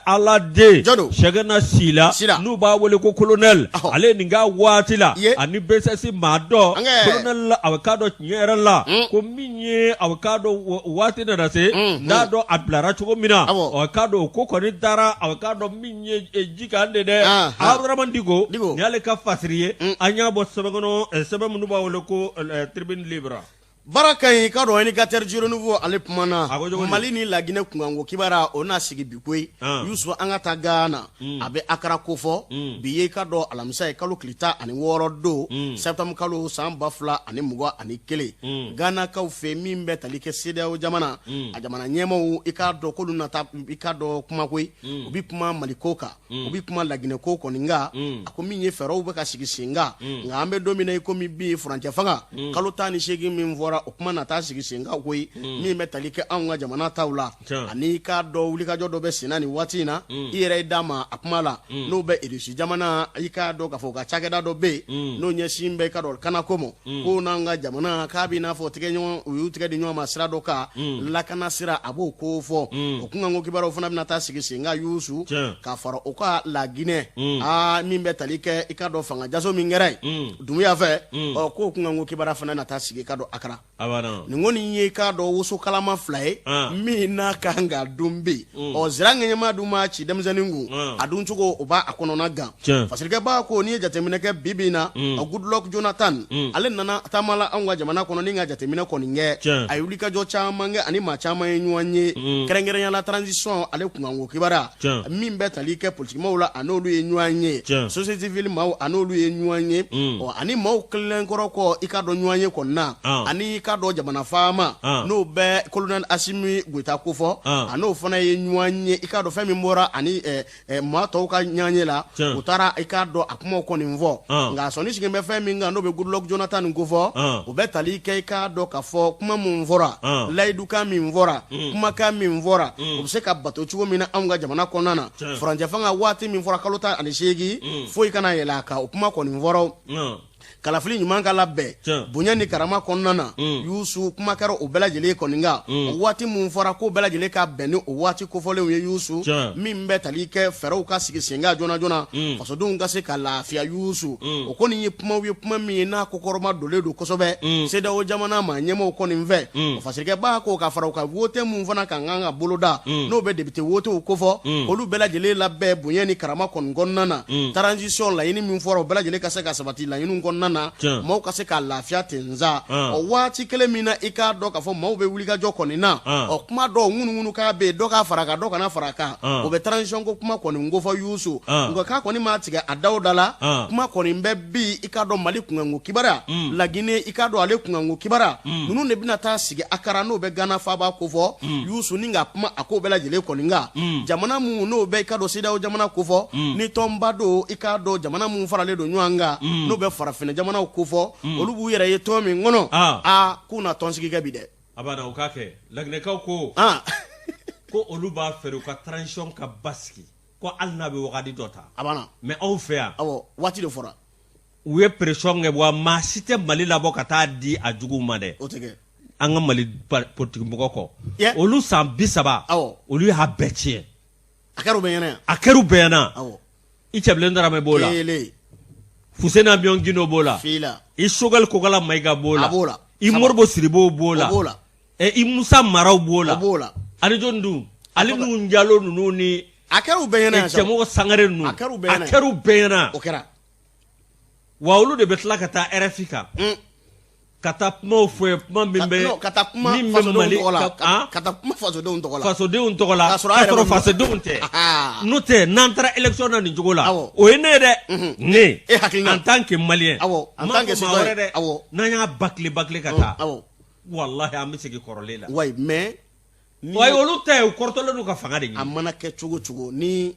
Ala den Sɛgɛna Sila n'u b'a wele ko colonel ale nin ka waati la ani BSS maa dɔ colonel aw k'a dɔn tiɲɛ yɛrɛ la ko min ye aw k'a dɔn waati nana se n'a dɔn a bilara cogo min na aw k'a dɔn o ko kɔni taara aw k'a dɔn min ye ji kan de dɛ Abdramane Diko ni ale ka fasiri ye an y'a bɔ sɛbɛn kɔnɔ sɛbɛn minnu b'a wele ko tribune libre. Baara ka ɲi k'a dɔn indicateur Jiro Nouveau ale kumana Mali ni Laginɛ kunkanko kibaruya o n'a sigi bi koyi Yusufu an ka taa Gana a bɛ Akara ko fɔ bi ye k'a dɔn alamisa ye kalo tile 16 don septembre kalo san 2021 Ganakaw fɛ min bɛ tali kɛ CEDEAO jamana a jamana ɲɛmaaw i k'a dɔn k'olu nata i k'a dɔn kuma koyi u bɛ kuma Mali ko kan u bɛ kuma Laginɛ ko kɔni nka a ko min ye fɛɛrɛw bɛ ka sigi sen kan nka an bɛ don min na i komi bi furancɛ fanga kalo 18 min fɔra o kuma na taa sigi sen kan koyi min bɛ tali kɛ anw ka jamana taw la ani k'a dɔn wulikajɔ dɔ bɛ senna nin waati in na i yɛrɛ ye d'a ma a kuma la n'o bɛ Irisi jamana i k'a dɔn k'a fɔ ka cakɛda dɔ bɛ yen n'o ɲɛsin bɛ ka dɔn kanako mɔ ko n'an ka jamana k'a b'i n'a fɔ u y'u tigɛ di ɲɔgɔn ma sira dɔ kan lakana sira a b'o ko fɔ o kunkanko kibaruyaw fana bɛna taa sigi sen kan Yusu k'a fara o ka Laginɛ min bɛ tali kɛ i k'a dɔn fanga jaso min kɛra yen Dumuya fɛ k'o kunkanko kibaruya fana na taa sigi ka dɔn Akara. Nin kɔni ye k'a dɔn woso kalama fila ye min n'a kan ka dun bɛ yen zira ŋɛɲɛma dun ma ci denmisɛnnin kun a dun cogo o b'a kɔnɔna gan fasirikɛba ko n'i ye jateminɛ kɛ bi in na Goodluck Jonathan ale nana taamala anw ka jamana kɔnɔ ni ka jateminɛ kɔni kɛ a ye wulikajɔ caman kɛ ani maa caman ye ɲɔgɔn ye kɛrɛnkɛrɛnyala transition ale kunkanko kibaruya min bɛ tali kɛ politikimaaw la a n'olu ye ɲɔgɔn ye société civile maaw a n'olu ye ɲɔgɔn ye ani maaw kelenkɔrɔ kɔ i ka dɔn ɲɔgɔn ye kɔni na ani k'a dɔn jamana faama n'o bɛ colonel Asimi Goita ko fɔ a n'o fana ye ɲɔgɔn ye i k'a dɔn fɛn min bɔra ani maa tɔw ka ɲɔgɔn la u taara i k'a dɔn a kumaw kɔni fɔ nka sɔnni sigilen bɛ fɛn min kan n'o bɛ Goodluck Jonathan ko fɔ u bɛ tali kɛ i k'a dɔn k'a fɔ kuma min fɔra layidukan min fɔra kumakan min fɔra u bɛ se ka bato cogo min na anw ka jamana kɔnɔna na furancɛ fanga waati min fɔra kalo 18 foyi kana yɛlɛ a kan o kuma kɔni fɔra kalafili ɲuman ka labɛn bonya ni karama kɔnɔna na Yusu kuma kɛra o bɛɛ lajɛlen kɔni nka o waati mun fɔra ko bɛɛ lajɛlen ka bɛn ni o waati kofɔlenw ye Yusu min bɛ tali kɛ fɛɛrɛw ka sigi sen kan joona joona fasodenw ka se ka lafiya Yusu o kɔni ye kuma min ye n'a kokɔrɔma dolen don kosɛbɛ CEDEAO jamana ma ɲɛmaaw kɔni fɛ o fasikɛba ko ka fara u ka vote mun fana kan ka boloda n'o bɛ député votew kofɔ olu bɛɛ lajɛlen labɛn bonya ni karama kɔni kɔnɔna na transition laɲini min fɔra o bɛɛ lajɛlen ka se ka sabati laɲiniw kɔnɔna na maaw ka se ka lafiya ten nza o waati kelen min na i k'a dɔn k'a fɔ maaw bɛ wulikajɔ kɔni na o kuma dɔw ŋunuŋunu k'a bɛ yen dɔ k'a fara kan dɔ kana fara kan o bɛ transition ko kuma kɔni kofɔ Yusu nka k'a kɔni ma tigɛ a daw da la kuma kɔni bɛ bi i k'a dɔn Mali kunkanko kibaruya Lagine i k'a dɔn ale kunkanko kibaruya ninnu de bɛna taa sigi Akara n'o bɛ Gana faaba kofɔ Yusu ni ka kuma a ko bɛɛ lajɛlen kɔni nka jamana mun n'o bɛ i k'a dɔn CEDEAO jamana kofɔ ni tɔnba don i k'a dɔn jamana mun faralen don ɲɔgɔn kan n'o bɛ farafinna jamanaw kofɔ olu b'u yɛrɛ ye tɔn min kɔnɔ k'u na tɔnsigikɛ bi dɛ a b'a o k'a kɛ Laginɛkaw ko ko olu b'a fɛrɛ u ka transition ka basigi ko hali n'a bɛ wagati dɔ ta a banna mais anw fɛ yan waati de fɔra u ye pression kɛ wa maa si tɛ Mali labɔ ka taa di a juguw ma dɛ o tɛ kɛ an ka Mali politique mɔgɔ kɔ olu san 30 olu y'a bɛɛ tiɲɛ a kɛra u bɛɛ ɲɛna yan a kɛra u bɛɛ ɲɛna i Cɛbilen Darame b'o la Fuseni Abiyon Gino b'o la i Choguel Kokala Mayiga b'o la i Moribo Siribo b'o la i Musa Maraw b'o la ani jɔn dun Ali Nuhu Jalo ninnu ni a kɛra u bɛɛ ɲɛna yan Cɛmɔgɔ Sangare ninnu a kɛra u bɛɛ ɲɛna o kɛra wa olu de bɛ tila ka taa RFI kan ka taa kumaw fɔ ye kuma min bɛ ka taa kuma fasodenw tɔgɔ la ka taa kuma fasodenw tɔgɔ la k'a sɔrɔ fasodenw tɛ n'o tɛ n'an taara élection na nin cogo la o ye ne ye dɛ ne en tant que malien en tant que citoyen dɛ n'an y'a bakile ka taa wallahi an bɛ segin kɔrɔlen la wayi mais wayi olu tɛ u kɔrɔtɔlen n'u ka fanga de ɲini a mana kɛ cogo cogo ni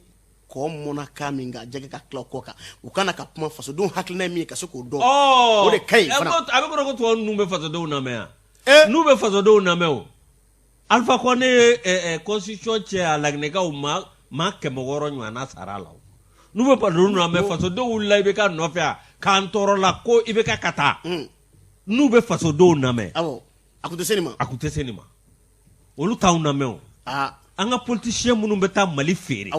kɔ mɔna kan min kan jɛgɛ ka tila kɔ kan u kana ka kuma fasodenw hakilina min ye ka se k'o dɔn o de ka ɲi fana a bɛ kɔrɔ ko tubabu ninnu bɛ fasodenw lamɛn yan n'u bɛ fasodenw lamɛn o Alpha Condé ye constitution cɛ a Laginɛkaw maa 600 ɲɔgɔnna sara la n'u bɛ fasodenw lamɛn fasodenw wulila i bɛ ka nɔfɛ yan k'an tɔɔrɔ la ko i bɛ ka taa n'u bɛ fasodenw lamɛn a kun tɛ se nin ma a kun tɛ se nin ma olu t'anw lamɛn o an ka politicien minnu bɛ taa Mali feere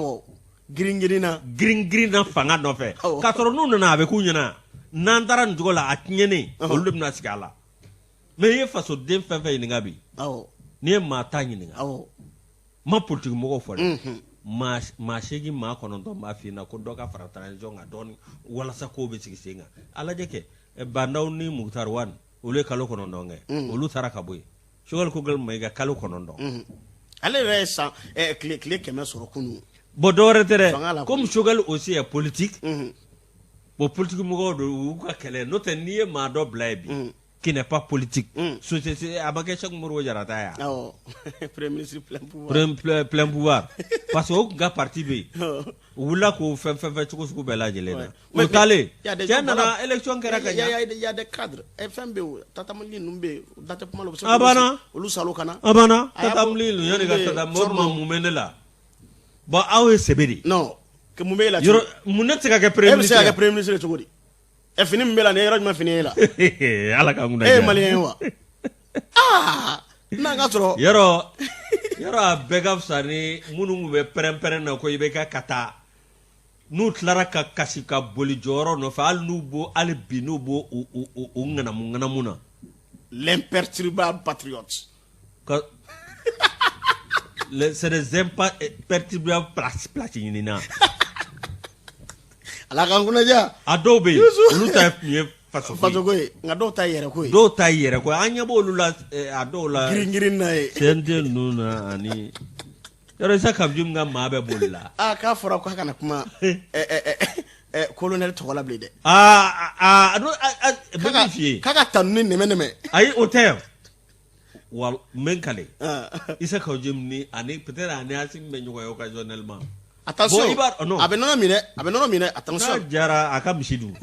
girin na fanga nɔfɛ k'a sɔrɔ n'u nana a bɛ k'u ɲɛna n'an taara nin cogo la a tiɲɛnen olu de bɛna sigi a la mais i ye fasoden fɛn fɛn ɲininka bi n'i ye maa ta ɲininka ma politique mɔgɔw fɔ dɛ maa 8 maa 9 b'a f'i ɲɛna ko dɔ ka fara transition kan dɔɔni walasa kow bɛ sigi sen kan a lajɛ kɛ Bandaw ni Mukutari Wane olu ye kalo 9 kɛ olu taara ka bɔ yen Choguel Kokala Mayiga kalo 9 ale yɛrɛ ye san tile 100 sɔrɔ kunun bon dɔwɛrɛ tɛ dɛ comme Choguel aussi est politique bon politique mɔgɔw do u ka kɛlɛ n'o tɛ n'i ye maa dɔ bila ye bi qui n'est pas politique société a ma kɛ Cheikh Modibo Diarra ya premier ministre plein pouvoir parce que o kun ka parti bɛ yen u wulila k'o fɛn cogo sugu bɛɛ lajɛlen na o taalen cɛ nana élection kɛra ka ɲa y a des cadres fɛn bɛ yen tatamuli ninnu bɛ yen date kuma la u bɛ se a banna olu salo kana a banna tatamuli ninnu yanni ka taa mɔgɔ ma mun bɛ ne la bon aw ye sɛbɛ de non que mun bɛ e la mun ne tɛ se ka kɛ premier ministre e bɛ se ka kɛ premier ministre cogo di fini min bɛ la ni yɔrɔ jumɛn fini ye la ala ka mun na e ye maliyɛn ye wa n'a ka sɔrɔ yɔrɔ a bɛɛ ka fisa ni minnu bɛ pɛrɛn-pɛrɛn na ko i bɛ ka taa n'u tilara ka kasi ka boli jɔyɔrɔ nɔfɛ hali bi n'u b'o o ŋanamu na l'imperturbable patriote c'est des imperturbables places ɲinina ala kan kunnaja a dɔw bɛ yen olu ta ye faso ko ye nka dɔw ta yɛrɛ ko ye dɔw ta yɛrɛ ko an ɲɛ b'olu la a dɔw la girin na ye CNT ninnu na ani yɔrɔ Isa Kabujim ka maa bɛ boli la k'a fɔra ko a kana kuma colonel tɔgɔ la bilen dɛ bɛ min f'i ye k'a ka tanu ni nɛmɛ ayi o tɛ wa n kale Isa Kabujim ni ani peut-être ani Asimi bɛ ɲɔgɔn ye occasionnellement attention a bɛ nɔnɔ minɛ attention n'a jara a ka misi dun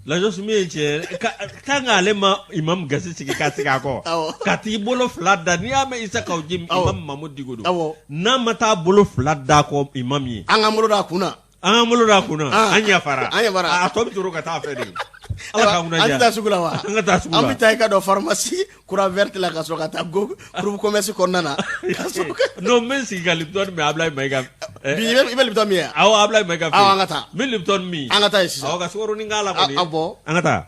lajɛ min ye tiɲɛ kan k'ale ma imam gasi sigi ka sigi a kɔ ka t'i bolo 2 da n'i y'a mɛn Isa Kabujim imam Mamu Diko don n'a ma taa bolo 2 da kɔ imam ye an ka bolo da a kun na an bolo da kunna an yafara a to bi toro ka taa fɛ de ala ka kunna ja an ta sugu la wa an ka taa sugu la an bi taa ka dɔ pharmacie courant verte la ka sɔrɔ ka taa groupe commerce kɔnɔna na non men sigi ka Lipton mi Ablaye Mayiga bi i bɛ Lipton mi awɔ Ablaye Mayiga awɔ an ka taa min Lipton mi an ka taa sisan awɔ ka sukaro ni k'a la kɔni awɔ an ka taa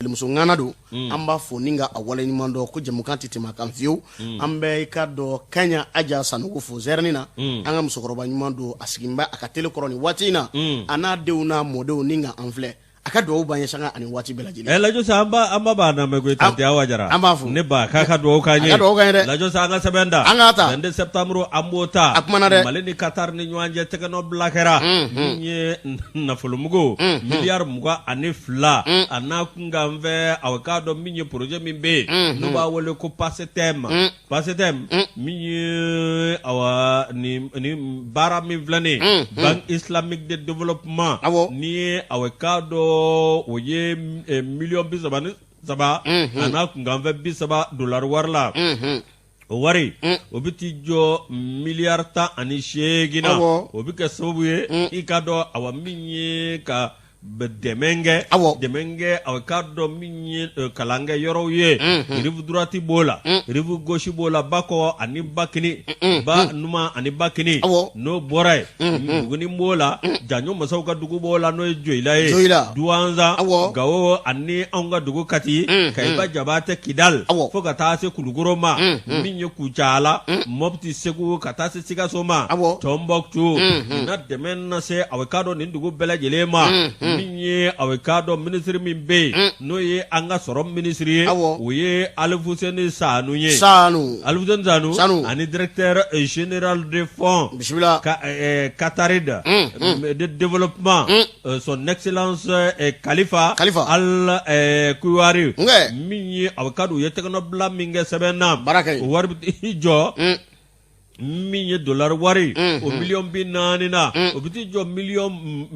muso ŋana don an b'a fɔ ni ka a wale ɲuman dɔn ko jamukan tɛ tɛmɛ a kan fiyewu an bɛ i ka dɔn Kaɲa Aja Sanogo fo zɛrɛni na an ka musokɔrɔba ɲuman don a sigin bɛ a ka tele kɔrɔ nin waati in na a n'a denw n'a mɔdenw ni ka an filɛ a ka duwawu b'an ye sanga ani waati bɛɛ lajɛlen Lajo sa an ba b'a namɛ koyi Tante Awa Jara an b'a fɔ ne ba k'a ka duwawu k'an ye a ka duwawu k'an ye dɛ Lajo sa an ka sɛbɛn da an k'a ta 22 septembre an b'o ta a kumana dɛ Mali ni Qatar ni ɲɔgɔn cɛ tɛgɛnɔ bila kɛra min ye nafolomugu miliyari 22 a n'a kun kan fɛ aw k'a dɔn min ye projet min bɛ yen n'u b'a wele ko PASTEM min ye awa ni baara min filɛ nin ye Banque Islamique de Développement ni ye aw k'a dɔn o ye miliyɔn 37 a n'a kun kan fɛ $30 wari la o wari o bɛ t'i jɔ miliyari 18 na o bɛ kɛ sababu ye i ka dɔn awa min ye ka dɛmɛ kɛ aw k'a dɔn min ye kalan kɛ yɔrɔw ye rive droite b'o la rive gauche b'o la ba kɔ ani ba kini ba numan ani ba kini n'o bɔra yen Buguni b'o la Janjo masaw ka dugu b'o la n'o ye Joyila ye Duwanza Gawo ani anw ka dugu Kati Kayiba Jabate Kidal fo ka taa se Kulukoro ma min ye Kucala Mopti Segu ka taa se Sikaso ma Tombouctou na dɛmɛ na se aw k'a dɔn nin dugu bɛɛ lajɛlen ma min ye aw k'a dɔn minisiri min bɛ yen n'o ye an ka sɔrɔ minisiri ye o ye Alifuseni Sanu ye Alifuseni Sanu ani directeur général de fonds Qataride de développement son excellence Khalifa Al Kouari min ye aw k'a dɔn u ye tɛgɛnɔ bila min kɛ sɛbɛn na o wari bɛ i jɔ min ye dollar wari o miliyɔn 40 na o bɛ t'i jɔ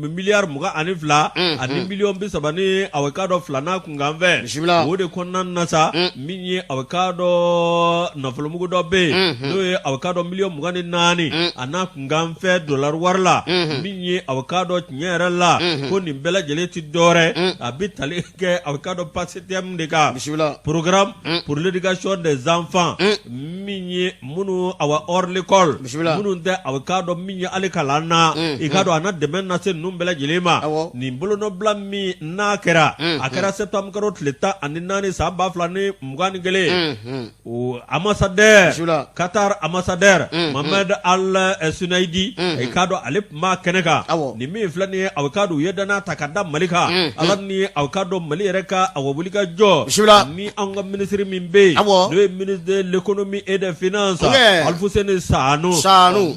miliyari 22 ani miliyɔn 30 ni aw k'a dɔn filanan kunkan fɛ o de kɔnɔna na sa min ye aw k'a dɔn nafolomugu dɔ bɛ yen n'o ye aw k'a dɔn miliyɔn 24 a n'a kunkan fɛ dollar wari la min ye aw k'a dɔn tiɲɛ yɛrɛ la ko nin bɛɛ lajɛlen ti dɔwɛrɛ a bɛ tali kɛ aw k'a dɔn PASTEM de kan programme pour l'éducation des enfants min ye minnu awa hors l'école minnu tɛ aw k'a dɔn min ye hali kalan na i k'a dɔn a na dɛmɛ na se ninnu bɛɛ lajɛlen ma nin bolonɔbila min n'a kɛra a kɛra septembre kalo tile 14 san 2021 o ambassadeur Qatar ambassadeur Mohamed Al Sunaidi i k'a dɔn ale tun b'a kɛnɛ kan nin min filɛ nin ye aw k'a dɔn u ye danaya ta ka da Mali kan ala ni aw k'a dɔn Mali yɛrɛ ka aw wuli ka jɔ ni an ka minisiri min bɛ yen n'o ye ministre de l'économie et des finances Alfuseni Sanu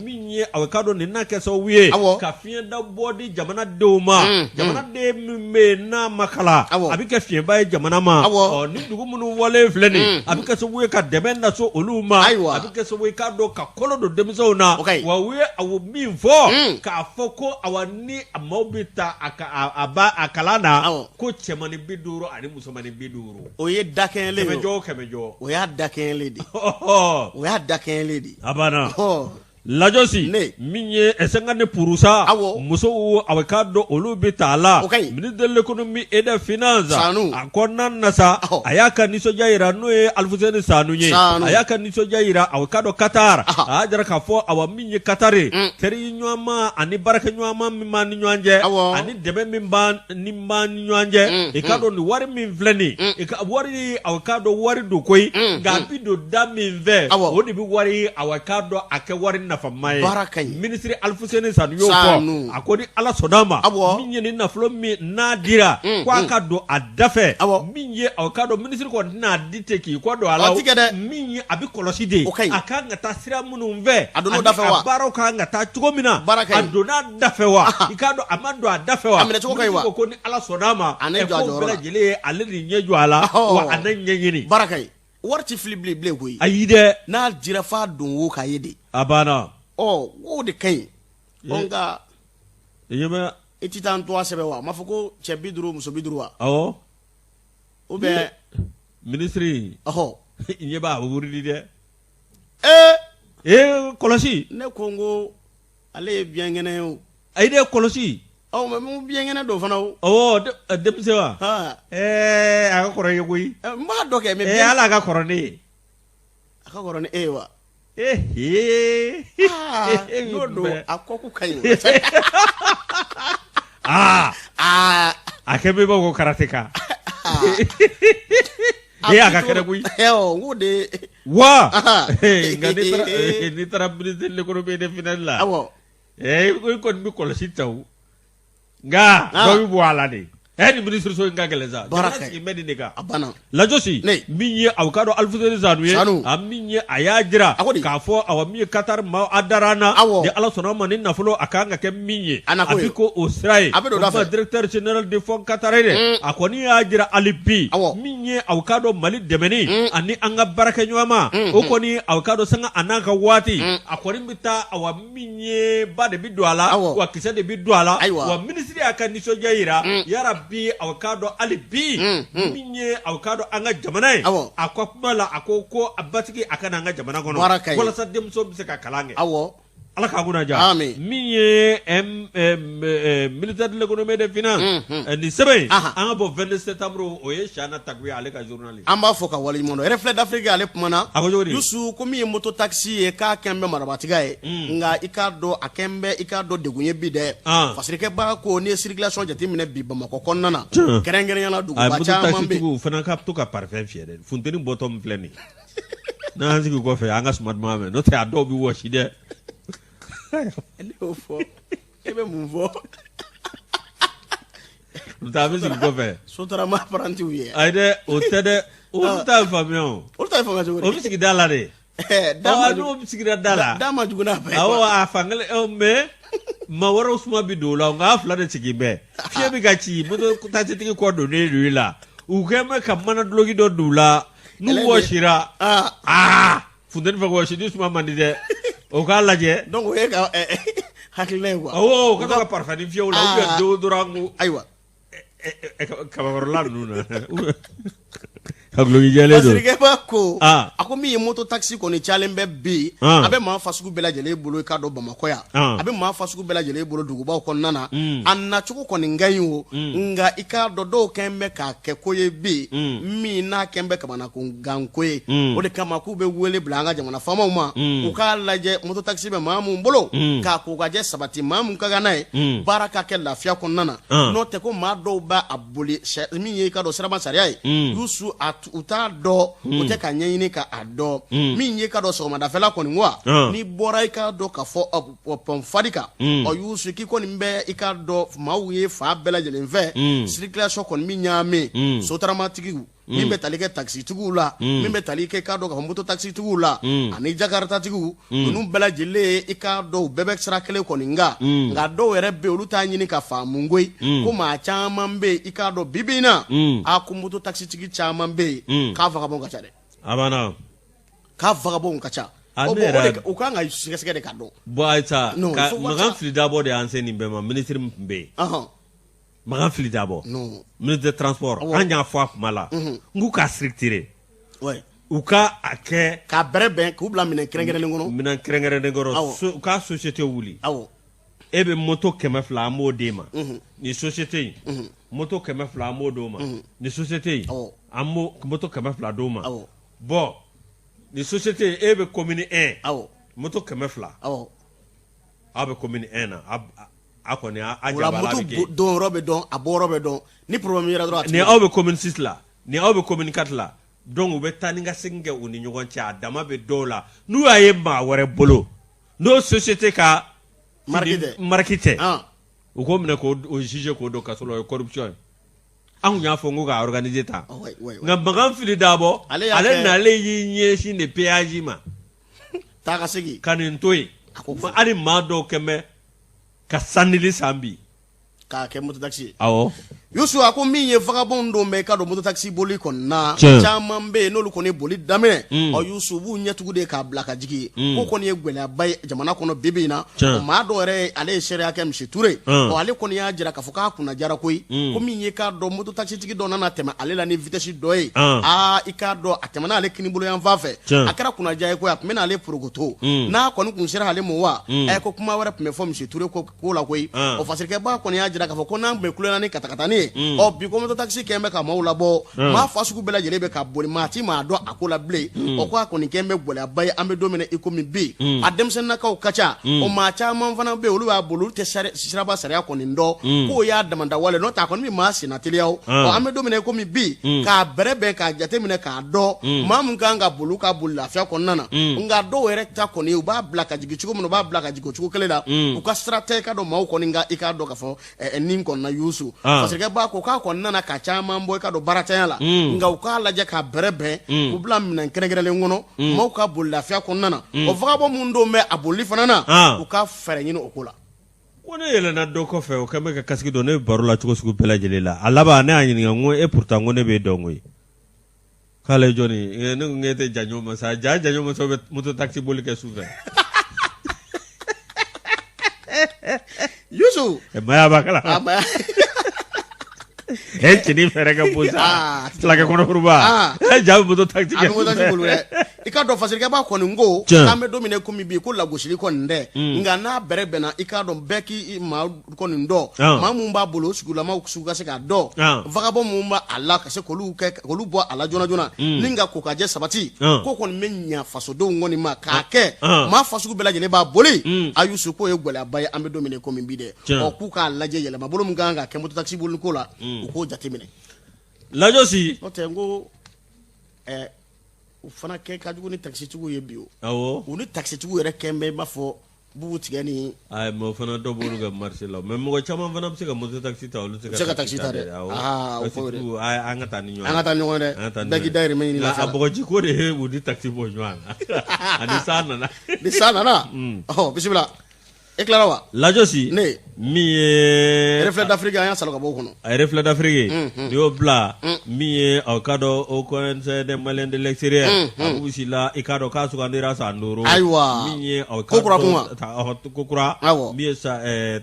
min ye aw k'a dɔn nin na kɛ sababu ye ka fiɲɛ da bɔ di jamanadenw ma jamanaden min bɛ yen n'a ma kalan a bɛ kɛ fiɲɛba ye jamana ma ni dugu minnu walen filɛ nin a bɛ kɛ sababu ye ka dɛmɛ lase olu ma a bɛ kɛ sababu ye k'a dɔn ka kɔlɔ don denmisɛnw na wa u ye aw min fɔ k'a fɔ ko aw ni a maaw bɛ ta a kalan na ko cɛmanin 50 ani musomanin 50 o ye dakɛɲɛlen ye kɛmɛjɔ o y'a dakɛɲɛlen de o y'a dakɛɲɛlen de a banna Lajosi min ye ɛsɛngane purusa musow aw k'a dɔn olu bɛ ta la ministre de l'économie et des finances a kɔnɔna na sa a y'a ka nisɔndiya yira n'o ye Alfuseni Sanu ye a y'a ka nisɔndiya yira aw k'a dɔn Qatar a y'a jira k'a fɔ aw min ye Qatar ye teri ɲɔgɔnma ani baarakɛ ɲɔgɔnma min b'an ni ɲɔgɔn cɛ ani dɛmɛ min b'an ni ɲɔgɔn cɛ i k'a dɔn nin wari min filɛ nin ye wari aw k'a dɔn wari don koyi nka a bɛ don da min fɛ o de bɛ wari aw k'a dɔn a kɛ wari nafama ye ministre Alfuseni Sanu y'o fɔ a ko ni ala sɔnna ma min ye ni nafolo min n'a dira ko a ka don a da fɛ min ye aw k'a dɔn ministre kɔni tɛna di ten k'i kɔ don a la min ye a bɛ kɔlɔsi de a kan ka taa sira minnu fɛ a baaraw kan ka taa cogo min na a donna da fɛ wa i k'a dɔn a ma don a da fɛ wa ministre ko ni ala sɔnna ma ko bɛɛ lajɛlen ye ale de ɲɛ jɔ a la wa a na ɲɛɲini wari ti fili bilen koyi ayi dɛ n'a dira f'a don wo k'a ye de a banna o de ka ɲi nka i tɛ taa n to a sɛbɛn wa a ma fɔ ko cɛ 50 muso 50 wa awɔ ou bien ministre i ɲɛ b'a wuridi dɛ kɔlɔsi ne ko n ko ale ye biɲɛnkɛnɛ ye o ay de kolosi aw mais mu bien ngene do fana o depuis wa aga koro yogoy ma doke mais bien ala aga koro ni wa do akoku kayo akebe boko karateka aga kere gui ngode wa ngani ni tara ministre le ko be de final la awo ko mi ko si taw nga do bu ala ni ni ministre so nga geleza baraka ki medine ga abana la josi minye awkado alfudere zanuye minye ayajira ka fo awa minye qatar ma adarana de ala sona man na fulo akanga ke minye afiko osrai ma directeur général de fonds qatarere akoni ajira alipi minye awkado mali demeni ani anga baraka nyama okoni awkado sanga anaka wati akoni bita awa minye bade bidwala wa kisade bidwala wa ministre akani so jaira yara bi awkado alibi minye awkado anga jamana akopmala akoko abatiki akana anga jamana gono wala sa dem so biseka kalange ala ka guna ja minye militaire de l'économie des finances ni sebe anga bo 27 septembre o ye shana takwi ale ka journaliste amba foka wali mono reflet d'Afrique ale pumana yusu ko mi moto taxi e ka kembe marabatiga e nga ikado akembe ikado degunye bi de fasirike ba ko ni circulation jati mine bi bamako konnana kerengere yana dugu ba cha mambe fana ka to ka parfait fiere funteni bottom pleni na hanzi ko fe anga smart mame no te adobe wash de ele ofo ebe mumvo Utabe si ko fe sotara ma paranti uye aide otede o ta famion o bisiki dala de dama no bisiki dala dama juguna pe awo afangale me ma wara usma bidola nga afla de tigibe fie bi gachi moto kutati tiki ko do ne rila ukeme kamana blogi do dula nu woshira funden fa woshidi usma mandide o ka laje donc o ka hakile quoi awo ka parfait fie o la do dorangu aywa kabarola nuna haglogi jale do asirike ba ko ako mi moto taxi ko ni chalembe bi abe ma fasugu bela jele bolo ka do Bamako ya abe ma fasugu bela jele bolo duguba ko nana anna chuko ko ni ngayo nga ika do kembe ka ke koye bi mi na kembe ka bana ko gankoye o de kama ku be wele blanga jamana fama uma u ka laje moto taxi be ma mu bolo ka ko gaje sabati ma mu ka ganai baraka ke lafiya ko nana no te ko ma do ba abuli mi ye ka do serama sariya yusu uta do ute ka nyini ka ado mi nye ka do so mada fela ko ni wa ni bora ka do ka fo pom fadika o yusu ki ko ni mbe ka do mawuye fa bela jele nve circulation ko mi nyame so tramatiki mi be talike taxi tugula mi be talike ka do ka moto taxi tugula ani jakarta tigu nu bela jele ka do bebe sira kele ko ninga nga do were be oluta nyini ka fa mungoi ko ma chama mbe ka do bibina akumoto taxi tigi chama mbe ka vagabond kacha de abana ka vagabond kacha o ka nga sike de kado boita ka magan fili d'abord de enseigne mbema ministre mbe magan fili d'abord non ministre de transport anya fois mala ngu ka strictire ouais u ka ake ka brebe ku bla minen krengere ngono minen krengere ngoro ka société wuli awo ebe moto keme fla mo dema ni société moto keme fla mo doma ni société amo moto keme fla doma bon ni société ebe commune 1 moto keme fla abe commune 1 akoni wala moto don robe don abo robe don ni problème yera droit ni abe commune 6 la ni abe commune 4 la donc ube taninga singe uni nyogon cha dama be dola nu aye ma wore bolo no société ka markite u ko mine ko o juge ko do kasolo corruption an nya fo nga organiser ta nga bagan fili dabo ale na le yinye shi ne péage ma ta ka sigi kanin toy ma ali ma do keme ka sanili sambi k'a kɛ moto taxi awɔ Yusu a ko min ye vagabond don bɛ ka don moto taxi boli kɔnɔ na caman bɛ n'olu kɔni boli daminɛ Yusu b'u ɲɛtugu de k'a bila ka jigin ko kɔni ye gɛlɛyaba ye jamana kɔnɔ bibi in na maa dɔ yɛrɛ ale ye sariya kɛ Misi Ture ale kɔni y'a jira k'a fɔ k'a kunna jara koyi ko min ye k'a dɔn moto taxi tigi dɔ nana tɛmɛ ale la ni vitesse dɔ ye i k'a dɔn a tɛmɛna ale kinibolo yan fan fɛ a kɛra kunnaja ye koyi a tun bɛna ale porokoto n'a kɔni kun sera ale ma wa ko kuma wɛrɛ tun bɛ fɔ Misi Ture ko la koyi o fasirikɛba kɔni y'a jira k'a fɔ ko n'an bɛ kulonkɛ ni katakatani ye bi ko moto taxi kɛn bɛ ka maaw labɔ maa fa sugu bɛɛ lajɛlen bɛ ka boli maa ti maa dɔn a ko la bilen ko a kɔni kɛn bɛ gɛlɛyaba ye an bɛ don min na i komi bi a denmisɛnninnakaw ka ca o maa caman fana bɛ yen olu b'a bolo olu tɛ siraba sariya kɔni dɔn k'o y'a damanda wale n'o tɛ a kɔni bɛ maa senna teliya an bɛ don min na i komi bi k'a bɛrɛbɛn k'a jateminɛ k'a dɔn maa min kan ka boli ka boli lafiya kɔnɔna na nka dɔw yɛrɛ ta kɔni u b'a bila ka jigin cogo min u b'a bila ka jigin cogo kelen la u ka sira tɛ ka dɔn maaw kɔni i k'a dɔn k'a fɔ nin kɔnɔna Yusu parce que b'a ko k'a kɔni nana ka caman bɔ i ka don baaratanya la nka u k'a lajɛ k'a bɛrɛbɛn u bila minɛn kɛrɛnkɛrɛnlen kɔnɔ maaw ka boli lafiya kɔnɔna na o vagabond mun don bɛ a boli fana na u ka fɛɛrɛ ɲini o ko la ko ne yɛlɛnna dɔ kɔfɛ o kɛn bɛ ka kasigi dɔn ne bɛ baro la cogo sugu bɛɛ lajɛlen la a laban ne y'a ɲininka n ko e pourtant ko ne b'e dɔn koyi k'ale jɔni ne ko n k'e tɛ janjo ma sa janjo ma sa bɛ moto taxi boli kɛ sufɛ Yusu maya b'a kala cɛnin fɛrɛ ka bon sa filakɛ kɔnɔfuruba jaa bɛ moto taxi kɛ sufɛ i ka dɔn fasirikɛba kɔni ko k'an bɛ don min na komi bi ko lagosili kɔni tɛ nka n'a bɛrɛ bɛnna i k'a dɔn bɛɛ k'i maa kɔni dɔn maa mun b'a bolo sigilamaw sugu ka se k'a dɔn vagabond mun b'a a la ka se k'olu bɔ a la joona joona ni ka kokajɛ sabati ko kɔni bɛ ɲa fasodenw kɔni ma k'a kɛ maa fasugu bɛɛ lajɛlen b'a boli a Yusu k'o ye gɛlɛyaba ye an bɛ don min na komi bi dɛ k'u k'a lajɛ yɛlɛma bolo min kan ka kɛ moto taxi boli ko la u k'o jateminɛ Lajosi n'o tɛ n ko u fana kɛ ka jugu ni taxitigiw ye bi o u ni taxitigiw yɛrɛ kɛn bɛ i b'a fɔ bubu tigɛ ni ayi mais o fana dɔ b'olu ka marché la mais mɔgɔ caman fana bɛ se ka moto taxi ta olu tɛ ka taxi ta dɛ o fɔ de an ka taa ni ɲɔgɔn ye an ka taa ɲɔgɔn dɛ bɛɛ k'i dayirimɛ ɲini lafiya a bɔgɔji ko de ye u ni taxi bɔ ɲɔgɔn na ani san nana ni san nana bisimila e tilala wa Lajosi ne min ye reflet d'Afrique an y'a salo ka bɔ o kɔnɔ a reflet d'Afrique n'i y'o bila min ye aw ka dɔn au conseil des Maliens de l'extérieur a b'u la i ka dɔn k'a sugandira san 5 ayiwa min ye aw ka dɔn ko kura min ye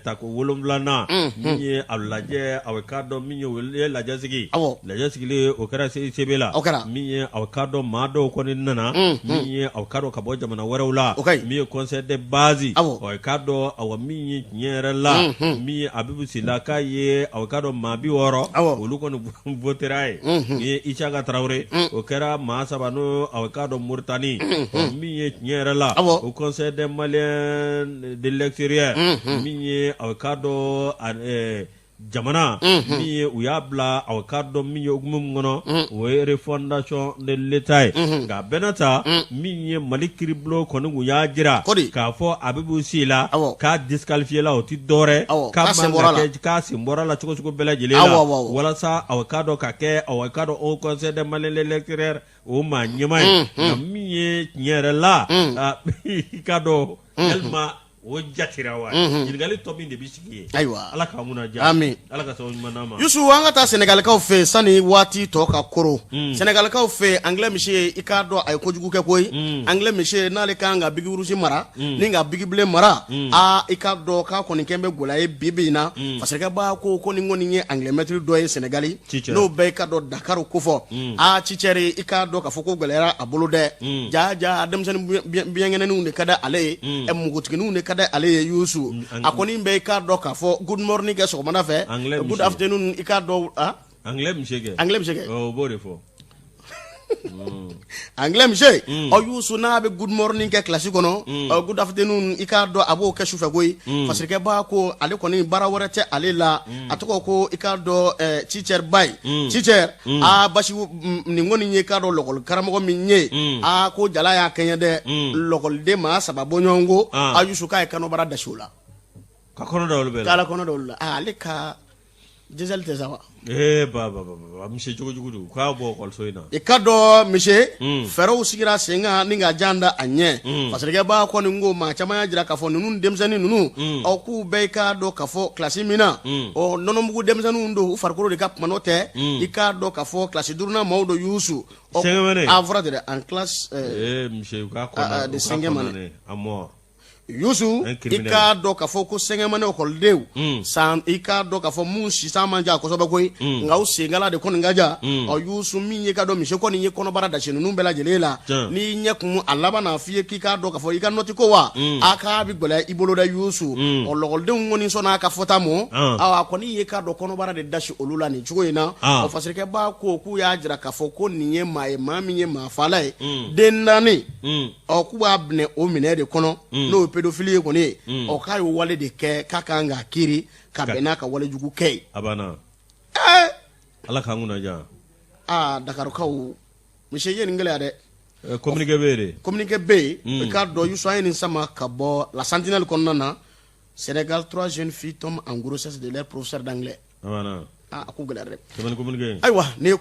tako 7nan min ye a lajɛ aw ka dɔn min ye lajɛ sigi lajɛ sigilen o kɛra CB la min ye aw ka dɔn maa dɔw kɔni nana min ye aw ka dɔn ka bɔ jamana wɛrɛw la min ye conseil de base aw ka dɔn aw min ye tiɲɛ yɛrɛ la min a bɛ sila k'a ye aw ka dɔn maa 60 olu kɔni votera ye min ye Isaka Traoré o kɛra maa 3 n'o aw ka dɔn Mauritanie min ye tiɲɛ yɛrɛ la o conseil des Maliens de l'extérieur min ye aw ka dɔn jamana min ye u y'a bila aw ka dɔn min ye hukumu min kɔnɔ o ye refondation de l'État ye nka bɛɛ ta min ye Mali kiribulon kɔni u y'a jira k'a fɔ a bɛ b'u si la k'a disqualifié la o ti dɔwɛrɛ k'a sen bɔra la cogo cogo bɛɛ lajɛlen la walasa aw ka dɔn ka kɛ aw ka dɔn au conseil des Maliens de l'extérieur o maa ɲɛma ye nka min ye tiɲɛ yɛrɛ la i ka dɔn yalima o jatira wa ɲininkali tɔ min de bɛ sigi ye ayiwa ala k'an kunna diya amin ala ka sababu ɲuman d'an ma Yusu an ka taa Sénégalikaw fɛ sani waati tɔ ka koro Sénégalikaw fɛ Anglais monsieur i k'a dɔn a ye kojugu kɛ koyi Anglais monsieur n'ale kan ka bigi wurusi mara ni ka bigi bilen mara i k'a dɔn k'a kɔni kɛn bɛ gɛlɛya ye bi in na fasirikɛba ko ni kɔni ye Anglais maître dɔ ye Sénégali n'o bɛɛ i ka dɔn Dakar ko fɔ Cicɛri i k'a dɔn k'a fɔ ko gɛlɛyara a bolo dɛ jaa denmisɛnnin biɲɛnkɛnɛninw de ka di ale ye mugutigininw de ka di ale ye Yusu a kɔni bɛ i k'a dɔn k'a fɔ good morning kɛ sɔgɔmada fɛ good afternoon i k'a dɔn Anglais monsieur kɛ o b'o de fɔ Anglais monsieur Yusu n'a bɛ good morning kɛ classe kɔnɔ good afternoon i k'a dɔn a b'o kɛ sufɛ koyi fasirikɛba ko ale kɔni baara wɛrɛ tɛ ale la a tɔgɔ ko i k'a dɔn Cicɛri Bayi Cicɛri basi nin kɔni ye k'a dɔn lɔgɔli karamɔgɔ min ye ko jala y'a kɛɲɛ dɛ lɔgɔliden maa 3 bɔɲɔgɔn ko Yusu k'a ye kanɔbara dasi o la ka kɔnɔ da olu bɛɛ la k'ala kɔnɔ da olu la ale ka diesel tɛ sa wa monsieur jogo jugudu ka bɔ kɔlɔso in na i ka dɔn monsieur fɛɛrɛw sigira sen kan ni ka jan da a ɲɛ fasirikɛba kɔni ko maa caman y'a jira k'a fɔ ninnu denmisɛnnin ninnu aw k'u bɛɛ i k'a dɔn k'a fɔ kilasi min na nɔnɔmugu denmisɛnninw don u farikolo de ka kuma n'o tɛ i k'a dɔn k'a fɔ kilasi duurunan maaw dɔ y'usu a fɔra de en classe de cinquième Yusu i k'a dɔn k'a fɔ ko sɛgɛmane ekɔlidenw san i k'a dɔn k'a fɔ mun sisan man diya kosɛbɛ koyi nka u sengala de kɔni ka diya Yusu min ye k'a dɔn misi kɔni ye kɔnɔbara dasi ninnu bɛɛ lajɛlen la n'i ɲɛ kun a laban n'a f'i ye k'i k'a dɔn k'a fɔ i ka nɔti ko wa a k'a bi gɛlɛya i bolo dɛ Yusu lɔgɔlidenw kɔni sɔnna a ka fɔta mɔ a kɔni ye k'a dɔn kɔnɔbara de dasi olu la nin cogo in na fasirikɛba ko k'u y'a jira k'a fɔ ko nin ye maa ye maa min ye maa fala ye den naani k'u b'a minɛ o minɛ de kɔnɔ n'o pédophile ye kɔni k'a ye wale de kɛ k'a kan ka kiiri ka bɛn n'a ka wale jugu kɛ ye a banna ala k'an kunna diya Dakarikaw monsieur ye nin gɛlɛya dɛ communiqué bɛ yen communiqué bɛ yen i k'a dɔn Youssou an ye nin sama ka bɔ la sentinelle kɔnɔna na Sénégal 3 jeunes filles tombent en grossesse de leur professeur d'anglais a ko gɛlɛya dɛ communiqué ayiwa ne